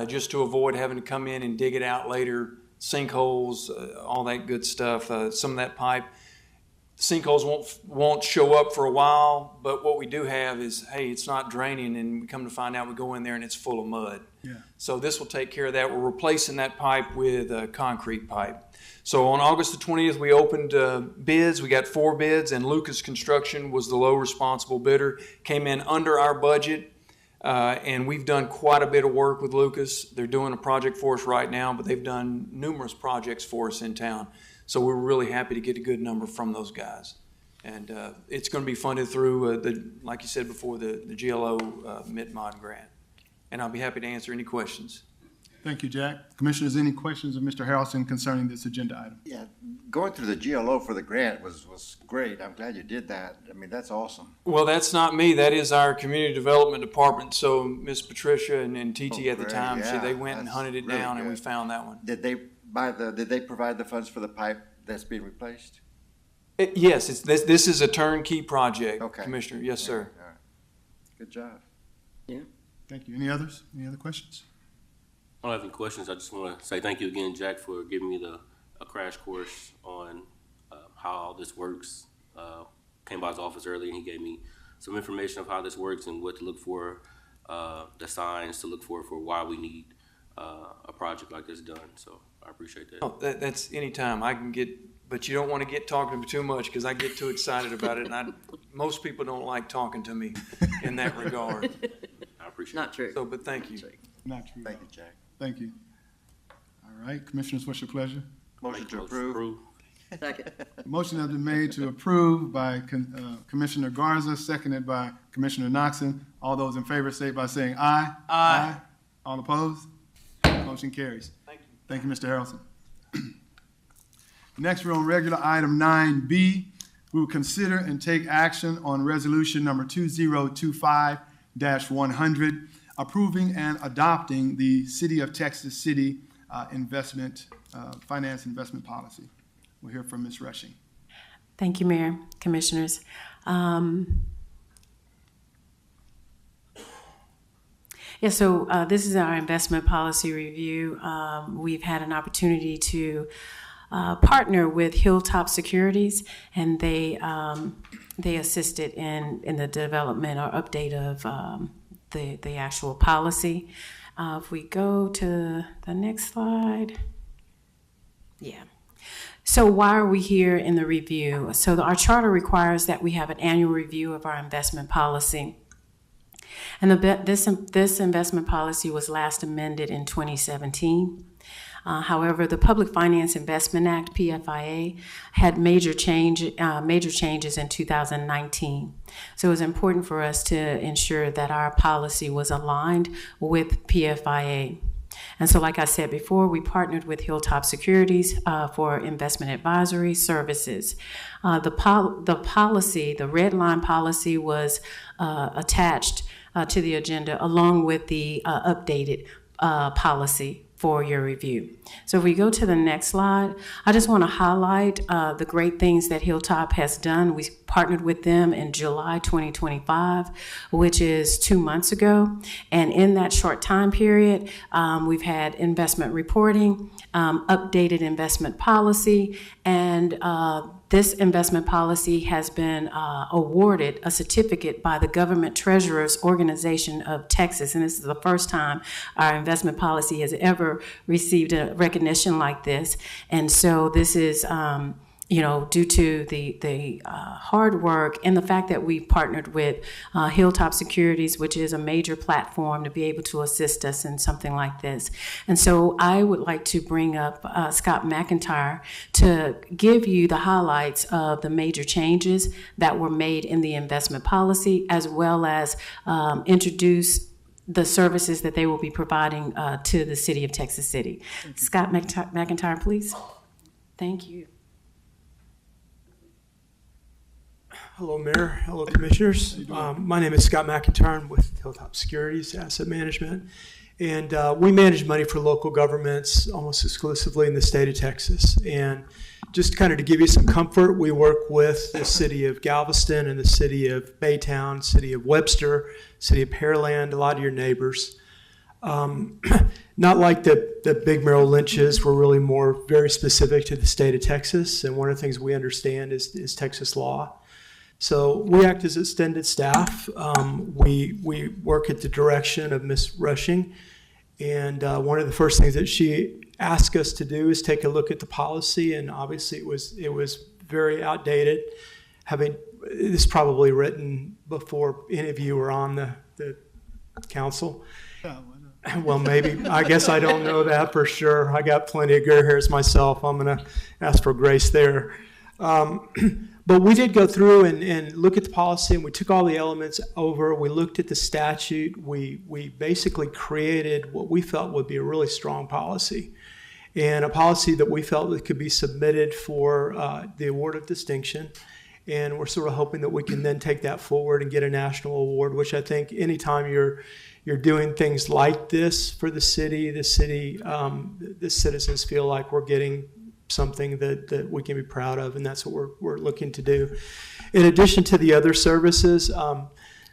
just to avoid having to come in and dig it out later, sinkholes, all that good stuff. Some of that pipe, sinkholes won't show up for a while, but what we do have is, hey, it's not draining, and we come to find out we go in there and it's full of mud. Yeah. So this will take care of that. We're replacing that pipe with a concrete pipe. So on August the 20th, we opened bids. We got 4 bids, and Lucas Construction was the low responsible bidder. Came in under our budget, and we've done quite a bit of work with Lucas. They're doing a project for us right now, but they've done numerous projects for us in town. So we're really happy to get a good number from those guys. And it's going to be funded through, like you said before, the GLO MITMOD grant. And I'll be happy to answer any questions. Thank you, Jack. Commissioners, any questions of Mr. Harrelson concerning this agenda item? Yeah, going through the GLO for the grant was great. I'm glad you did that. I mean, that's awesome. Well, that's not me. That is our community development department. So Miss Patricia and TT at the time, yeah, they went and hunted it really down, and we good. found that one. Did they provide the funds for the pipe that's being replaced? Yes, this is a turnkey project, Okay. Commissioner. Yes, sir. All right. Good job. Thank you. Any others? Any other questions? I don't have any questions. I just want to say thank you again, Jack, for giving me a crash course on how all this works. Came by his office earlier and he gave me some information of how this works and what to look for, the signs to look for why we need a project like this done. So I appreciate that. Oh, that's anytime I can get, but you don't want to get talking to me too much because I get too excited about it, and most people don't like talking to me in that regard. I appreciate Not true. So, but thank you. Not true. Thank you, Jack. Thank you. All right, commissioners, what's your pleasure? Motion to approve. Second. The motion has been made to approve by Commissioner Garza, seconded by Commissioner Knoxon. All those in favor say by saying aye. Aye. All opposed? Motion carries. Thank you. Thank you, Mr. Harrelson. Next, we're on regular item 9B. We will consider and take action on resolution number 2025-100, approving and adopting the City of Texas City finance investment policy. We'll hear from Ms. Rushing. Thank you, Mayor, Commissioners. This is our investment policy review. We've had an opportunity to partner with Hilltop Securities, and they assisted in the development or update of the actual policy. If we go to the next slide. Yeah. So why are we here in the review? So our charter requires that we have an annual review of our investment policy. And this investment policy was last amended in 2017. However, the Public Finance Investment Act, PFIA, had major changes in 2019. So it was important for us to ensure that our policy was aligned with PFIA. And so, like I said before, we partnered with Hilltop Securities for investment advisory services. The policy, the red line policy, was attached to the agenda along with the updated policy for your review. So if we go to the next slide, I just want to highlight the great things that Hilltop has done. We partnered with them in July 2025, which is 2 months ago. And in that short time period, we've had investment reporting, updated investment policy, and this investment policy has been awarded a certificate by the Government Treasurers Organization of Texas. And this is the first time our investment policy has ever received a recognition like this. And so this is, due to the hard work and the fact that we partnered with Hilltop Securities, which is a major platform to be able to assist us in something like this. And so I would like to bring up Scott McIntyre to give you the highlights of the major changes that were made in the investment policy, as well as introduce the services that they will be providing to the City of Texas City. Scott McIntyre, please. Thank you. Hello, Mayor. Hello, Commissioners. My name is Scott McIntyre. I'm with Hilltop Securities Asset Management. And we manage money for local governments almost exclusively in the state of Texas. And just kind of to give you some comfort, we work with the city of Galveston and the city of Baytown, city of Webster, city of Pearland, a lot of your neighbors. Not like the big Merrill Lynch's, we're really more very specific to the state of Texas. And one of the things we understand is Texas law. So we act as extended staff. We work at the direction of Ms. Rushing. And one of the first things that she asked us to do is take a look at the policy. And obviously it was very outdated. Having this probably written before any of you were on the council. Well, maybe. I guess I don't know that for sure. I got plenty of gray hairs myself. I'm going to ask for grace there. But we did go through and look at the policy, and we took all the elements over. We looked at the statute. We basically created what we felt would be a really strong policy, and a policy that we felt that could be submitted for the award of distinction. And we're sort of hoping that we can then take that forward and get a national award, which I think anytime you're doing things like this for the citizens feel like we're getting something that we can be proud of, and that's what we're looking to do. In addition to the other services,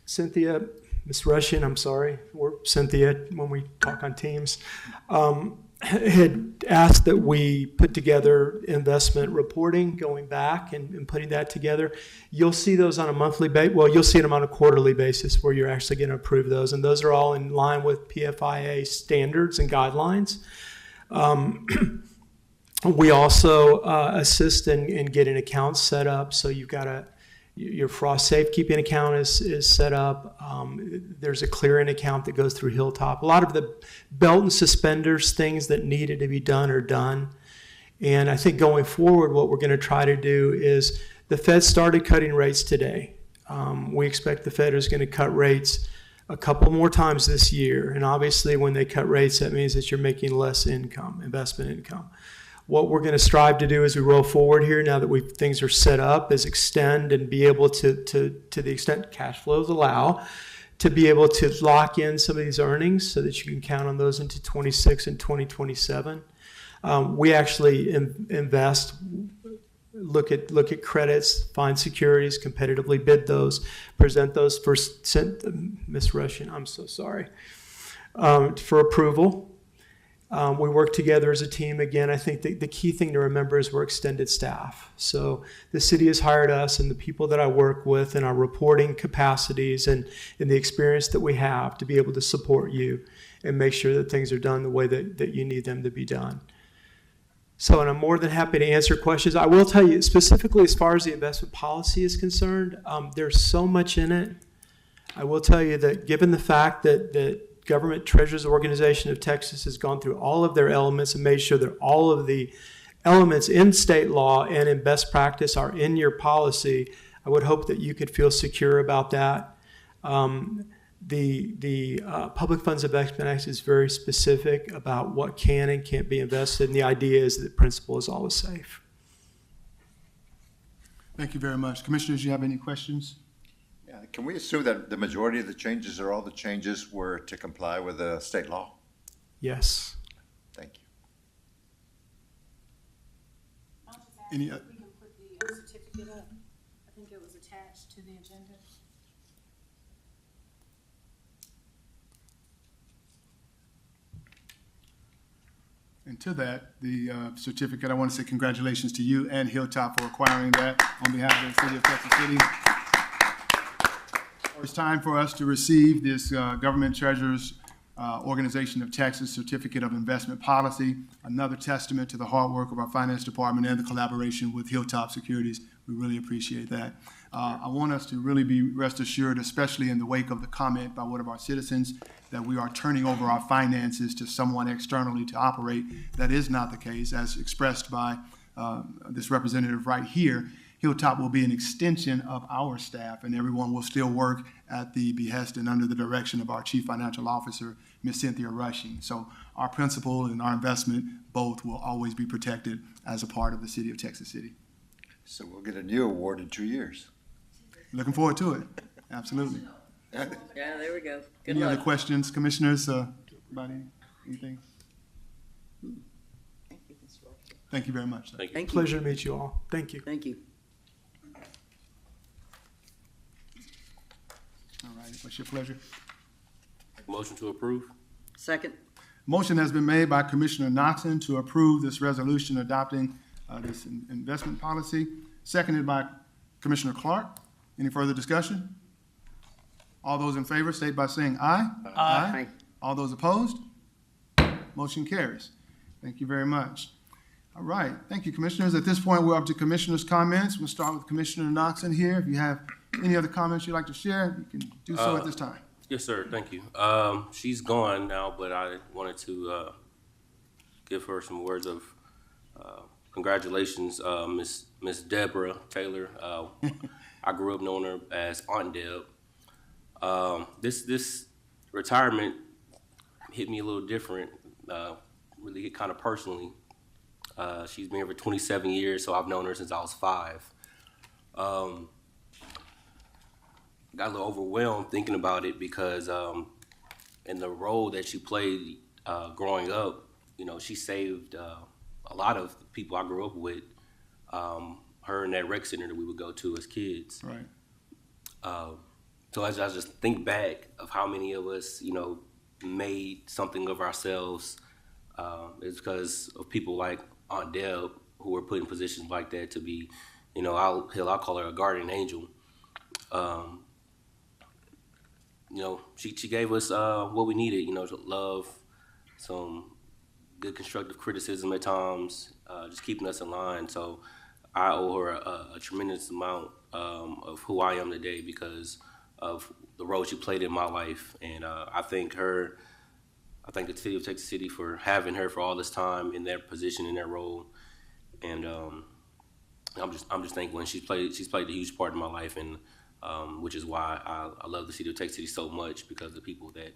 Cynthia Ms. Russian, I'm sorry, or Cynthia, when we talk on Teams, had asked that we put together investment reporting going back and putting that together. You'll see those on a monthly basis. Well, you'll see them on a quarterly basis where you're actually going to approve those. And those are all in line with PFIA standards and guidelines. We also assist in getting accounts set up. So you've got your Frost safekeeping account is set up. There's a clearing account that goes through Hilltop. A lot of the belt and suspenders things that needed to be done are done. And I think going forward, what we're going to try to do is the Fed started cutting rates today. We expect the Fed is going to cut rates a couple more times this year. And obviously, when they cut rates, that means that you're making less income, investment income. What we're going to strive to do as we roll forward here, now that things are set up, is extend and be able to the extent cash flows allow, to be able to lock in some of these earnings so that you can count on those into 26 and 2027. We actually invest, look at credits, find securities, competitively bid those, present those for Ms. Russian, I'm so sorry, for approval. We work together as a team. Again, I think the key thing to remember is we're extended staff. So the city has hired us, and the people that I work with and our reporting capacities and the experience that we have to be able to support you and make sure that things are done the way that you need them to be done. So, and I'm more than happy to answer questions. I will tell you, specifically as far as the investment policy is concerned, there's so much in it. I will tell you that given the fact that Government Treasurers Organization of Texas has gone through all of their elements and made sure that all of the elements in state law and in best practice are in your policy, I would hope that you could feel secure about that. The Public Funds Investment Act is very specific about what can and can't be invested, and the idea is that the principal is always safe. Thank you very much. Commissioners, you have any questions? Yeah, can we assume that the majority of the changes or all the changes were to comply with the state law? Yes. Thank you. Any, We can put the certificate up. I think it was attached to the agenda. And to that, the certificate, I want to say congratulations to you and Hilltop for acquiring that on behalf of the city of Texas City. It's time for us to receive this Government Treasurers Organization of Texas Certificate of Investment Policy, another testament to the hard work of our finance department and the collaboration with Hilltop Securities. We really appreciate that. I want us to really be rest assured, especially in the wake of the comment by one of our citizens, that we are turning over our finances to someone externally to operate. That is not the case, as expressed by this representative right here. Hilltop will be an extension of our staff, and everyone will still work at the behest and under the direction of our Chief Financial Officer, Ms. Cynthia Rushing. So our principal and our investment both will always be protected as a part of the city of Texas City. So we'll get a new award in 2 years. Looking forward to it. Absolutely. Yeah, there we go. Good Any luck. other questions, commissioners, about anything? Thank you very much. Thank you. Thank you. Pleasure to meet you all. Thank you. Thank you. All right, what's your pleasure? Motion to approve? Second. Motion has been made by Commissioner Knoxon to approve this resolution adopting this investment policy, seconded by Commissioner Clark. Any further discussion? All those in favor state by saying aye. Aye. All those opposed? Motion carries. Thank you very much. All right, thank you, Commissioners. At this point, we're up to Commissioners' comments. We'll start with Commissioner Knoxon here. If you have any other comments you'd like to share, you can do so at this time. Yes, sir. Thank you. She's gone now, but I wanted to give her some words of congratulations, Miss Deborah Taylor. I grew up knowing her as Aunt Deb. This retirement hit me a little different. Really hit kind of personally. She's been here for 27 years, so I've known her since I was 5. Got a little overwhelmed thinking about it because in the role that she played growing up, you know, she saved a lot of people I grew up with. Her and that rec center that we would go to as kids. Right. So as I just think back of how many of us, made something of ourselves, it's because of people like Aunt Deb who were put in positions like that to be, I'll call her a guardian angel. She gave us what we needed, love, some good constructive criticism at times, just keeping us in line. So I owe her a tremendous amount of who I am today because of the role she played in my life. And I thank the city of Texas City for having her for all this time in that position, in that role. And I'm just thankful. And she's played a huge part in my life, and which is why I love the city of Texas City so much, because of the people that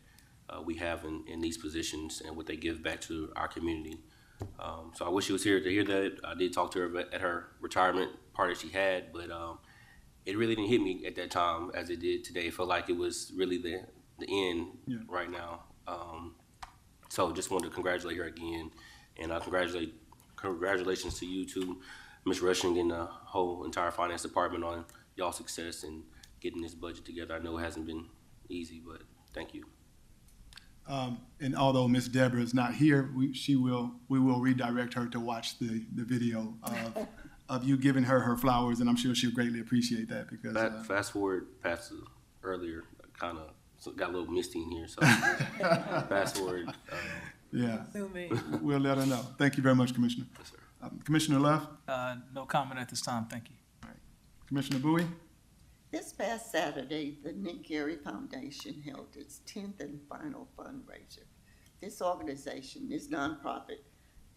we have in these positions and what they give back to our community. So I wish she was here to hear that. I did talk to her at her retirement party she had, but it really didn't hit me at that time as it did today. It felt like it was really the end right now. So just wanted to congratulate her again, and congratulations to you too, Ms. Rushing, and the whole entire finance department on y'all's success in getting this budget together. I know it hasn't been easy, but thank you. And although Ms. Deborah is not here, we will redirect her to watch the video of you giving her flowers, and I'm sure she'll greatly appreciate that, because fast forward past earlier, kind of got a little misty in here, so fast forward. Yeah, we'll let her know. Thank you very much, Commissioner. Yes, sir. Commissioner Luff? No comment at this time, thank you. All right. Commissioner Bowie? This past Saturday, the Nick Gary Foundation held its 10th and final fundraiser. This organization, this nonprofit,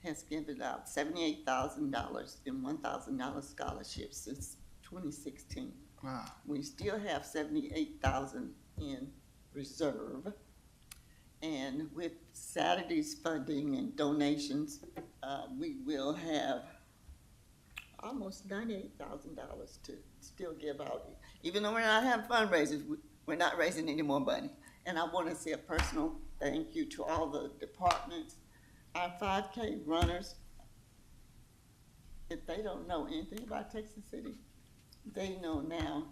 has given out $78,000 and $1,000 scholarships since 2016. Wow. We still have $78,000 in reserve. And with Saturday's funding and donations, we will have almost $98,000 to still give out. Even though we're not having fundraisers, we're not raising any more money. And I want to say a personal thank you to all the departments, our 5K runners. If they don't know anything about Texas City, they know now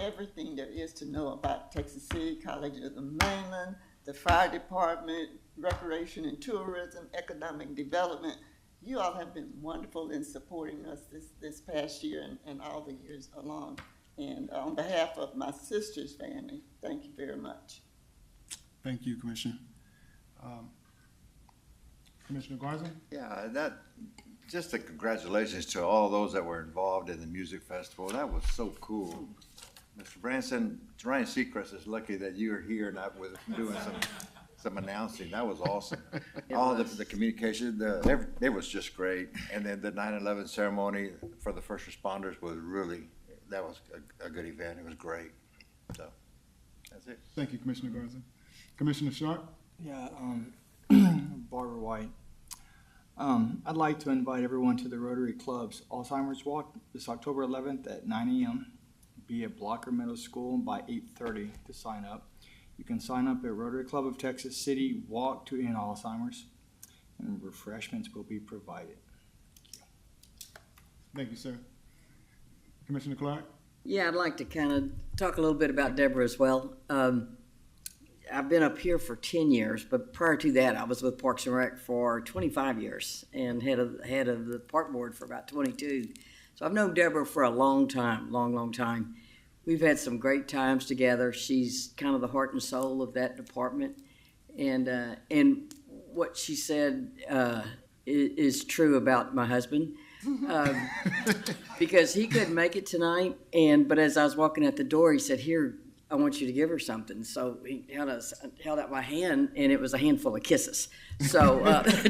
everything there is to know about Texas City, College of the Mainland, the fire department, recreation and tourism, economic development. You all have been wonderful in supporting us this past year and all the years along. And on behalf of my sister's family, thank you very much. Thank you, Commissioner. Commissioner Garza? Yeah, just a congratulations to all those that were involved in the music festival. That was so cool. Mr. Branson, Ryan Seacrest is lucky that you're here, not with doing some announcing. That was awesome. All the communication, it was just great. And then the 9/11 ceremony for the first responders was that was a good event. It was great. So that's it. Thank you, Commissioner Garza. Commissioner Sharp? Yeah, Barbara White. I'd like to invite everyone to the Rotary Club's Alzheimer's Walk this October 11th at 9 a.m. Be at Blocker Middle School by 8:30 to sign up. You can sign up at Rotary Club of Texas City, Walk to End Alzheimer's, and refreshments will be provided. Thank you, sir. Commissioner Clark? Yeah, I'd like to kind of talk a little bit about Deborah as well. I've been up here for 10 years, but prior to that, I was with Parks and Rec for 25 years and head of the park board for about 22. So I've known Deborah for a long time, long time. We've had some great times together. She's kind of the heart and soul of that department. And what she said is true about my husband. Because he couldn't make it tonight, but as I was walking out the door, he said, "Here, I want you to give her something." So he held out my hand, and it was a handful of kisses. So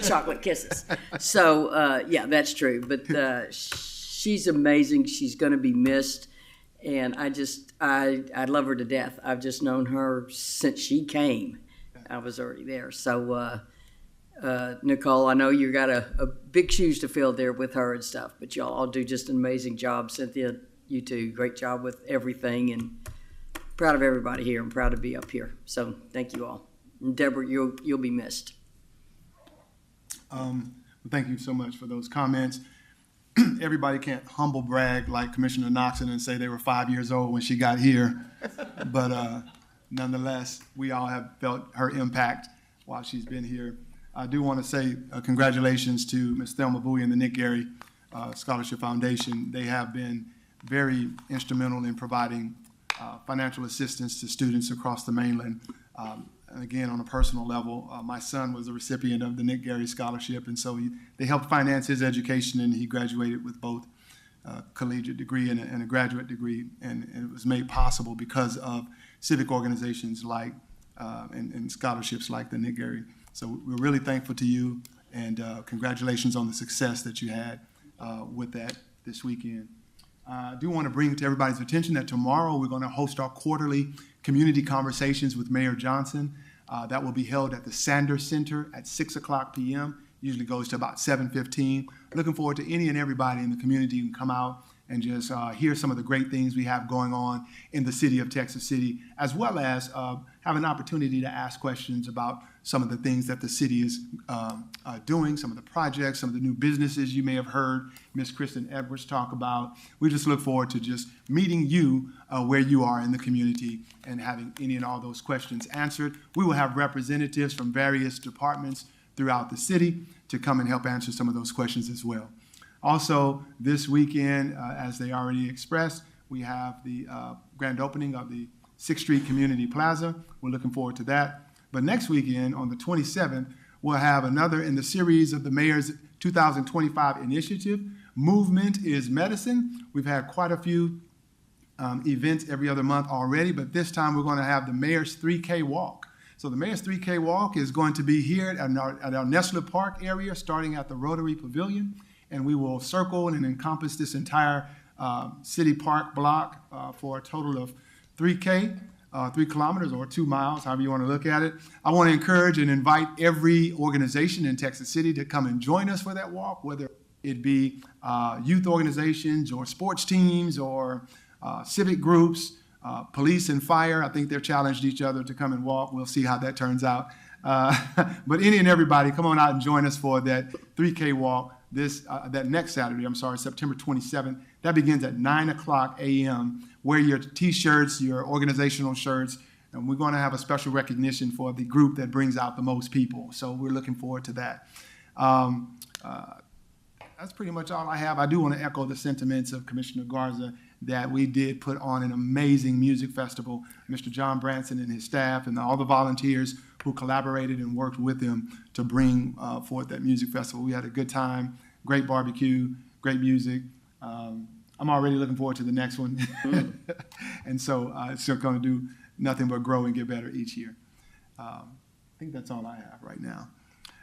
chocolate kisses. So yeah, that's true. But she's amazing. She's going to be missed, and I love her to death. I've just known her since she came. I was already there. So. Nicole, I know you got a big shoes to fill there with her and stuff, but y'all all do just an amazing job. Cynthia, you too, great job with everything, and proud of everybody here. I'm proud to be up here. So thank you all. And Deborah, you'll be missed. Thank you so much for those comments. everybody can't humble brag like Commissioner Knoxon and say they were 5 years old when she got here. But nonetheless, we all have felt her impact while she's been here. I do want to say congratulations to Ms. Thelma Bowie and the Nick Gary Scholarship Foundation. They have been very instrumental in providing financial assistance to students across the mainland. And again, on a personal level, my son was a recipient of the Nick Gary Scholarship, and so they helped finance his education, and he graduated with both a collegiate degree and a graduate degree, and it was made possible because of civic organizations like and scholarships like the Nick Gary. So we're really thankful to you, and congratulations on the success that you had with that this weekend. I do want to bring to everybody's attention that tomorrow we're going to host our quarterly community conversations with Mayor Johnson. That will be held at the Sanders Center at 6:00 p.m. Usually goes to about 7:15. Looking forward to any and everybody in the community who can come out and just hear some of the great things we have going on in the city of Texas City, as well as have an opportunity to ask questions about some of the things that the city is doing, some of the projects, some of the new businesses you may have heard Ms. Kristen Edwards talk about. We just look forward to just meeting you where you are in the community and having any and all those questions answered. We will have representatives from various departments throughout the city to come and help answer some of those questions as well. Also, this weekend, as they already expressed, we have the grand opening of the 6th Street Community Plaza. We're looking forward to that. But next weekend, on the 27th, we'll have another in the series of the Mayor's 2025 initiative, Movement is Medicine. We've had quite a few events every other month already, but this time we're going to have the Mayor's 3K Walk. So the Mayor's 3K Walk is going to be here at our Nestler Park area, starting at the Rotary Pavilion. And we will circle and encompass this entire city park block for a total of 3K, 3 kilometers or 2 miles, however you want to look at it. I want to encourage and invite every organization in Texas City to come and join us for that walk, whether it be youth organizations or sports teams or civic groups, police and fire. I think they've challenged each other to come and walk. We'll see how that turns out. But any and everybody, come on out and join us for that 3K walk. That next Saturday, September 27th, that begins at 9:00 a.m. Wear your T-shirts, your organizational shirts, and we're going to have a special recognition for the group that brings out the most people. So we're looking forward to that. That's pretty much all I have. I do want to echo the sentiments of Commissioner Garza that we did put on an amazing music festival. Mr. John Branson and his staff and all the volunteers who collaborated and worked with him to bring forth that music festival. We had a good time, great barbecue, great music. I'm already looking forward to the next one. And so it's going to do nothing but grow and get better each year. I think that's all I have right now.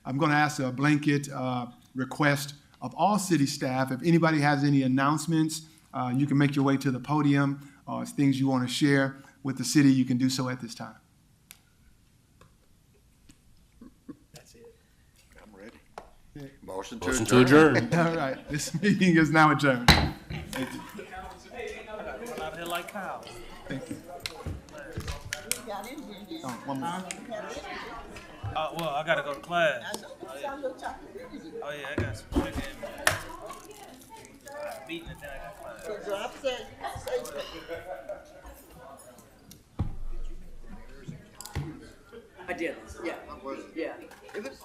I'm going to ask a blanket request of all city staff. If anybody has any announcements, you can make your way to the podium, or things you want to share with the city, you can do so at this time. That's it. I'm ready. Motion to adjourn. All right, this meeting is now adjourned. Thank you. Out here like Kyle. Thank you. Oh, one more. Well, I gotta go to class. Oh yeah, I got some sugar in me. Beating it, then I got class. I did, yeah. Yeah. It was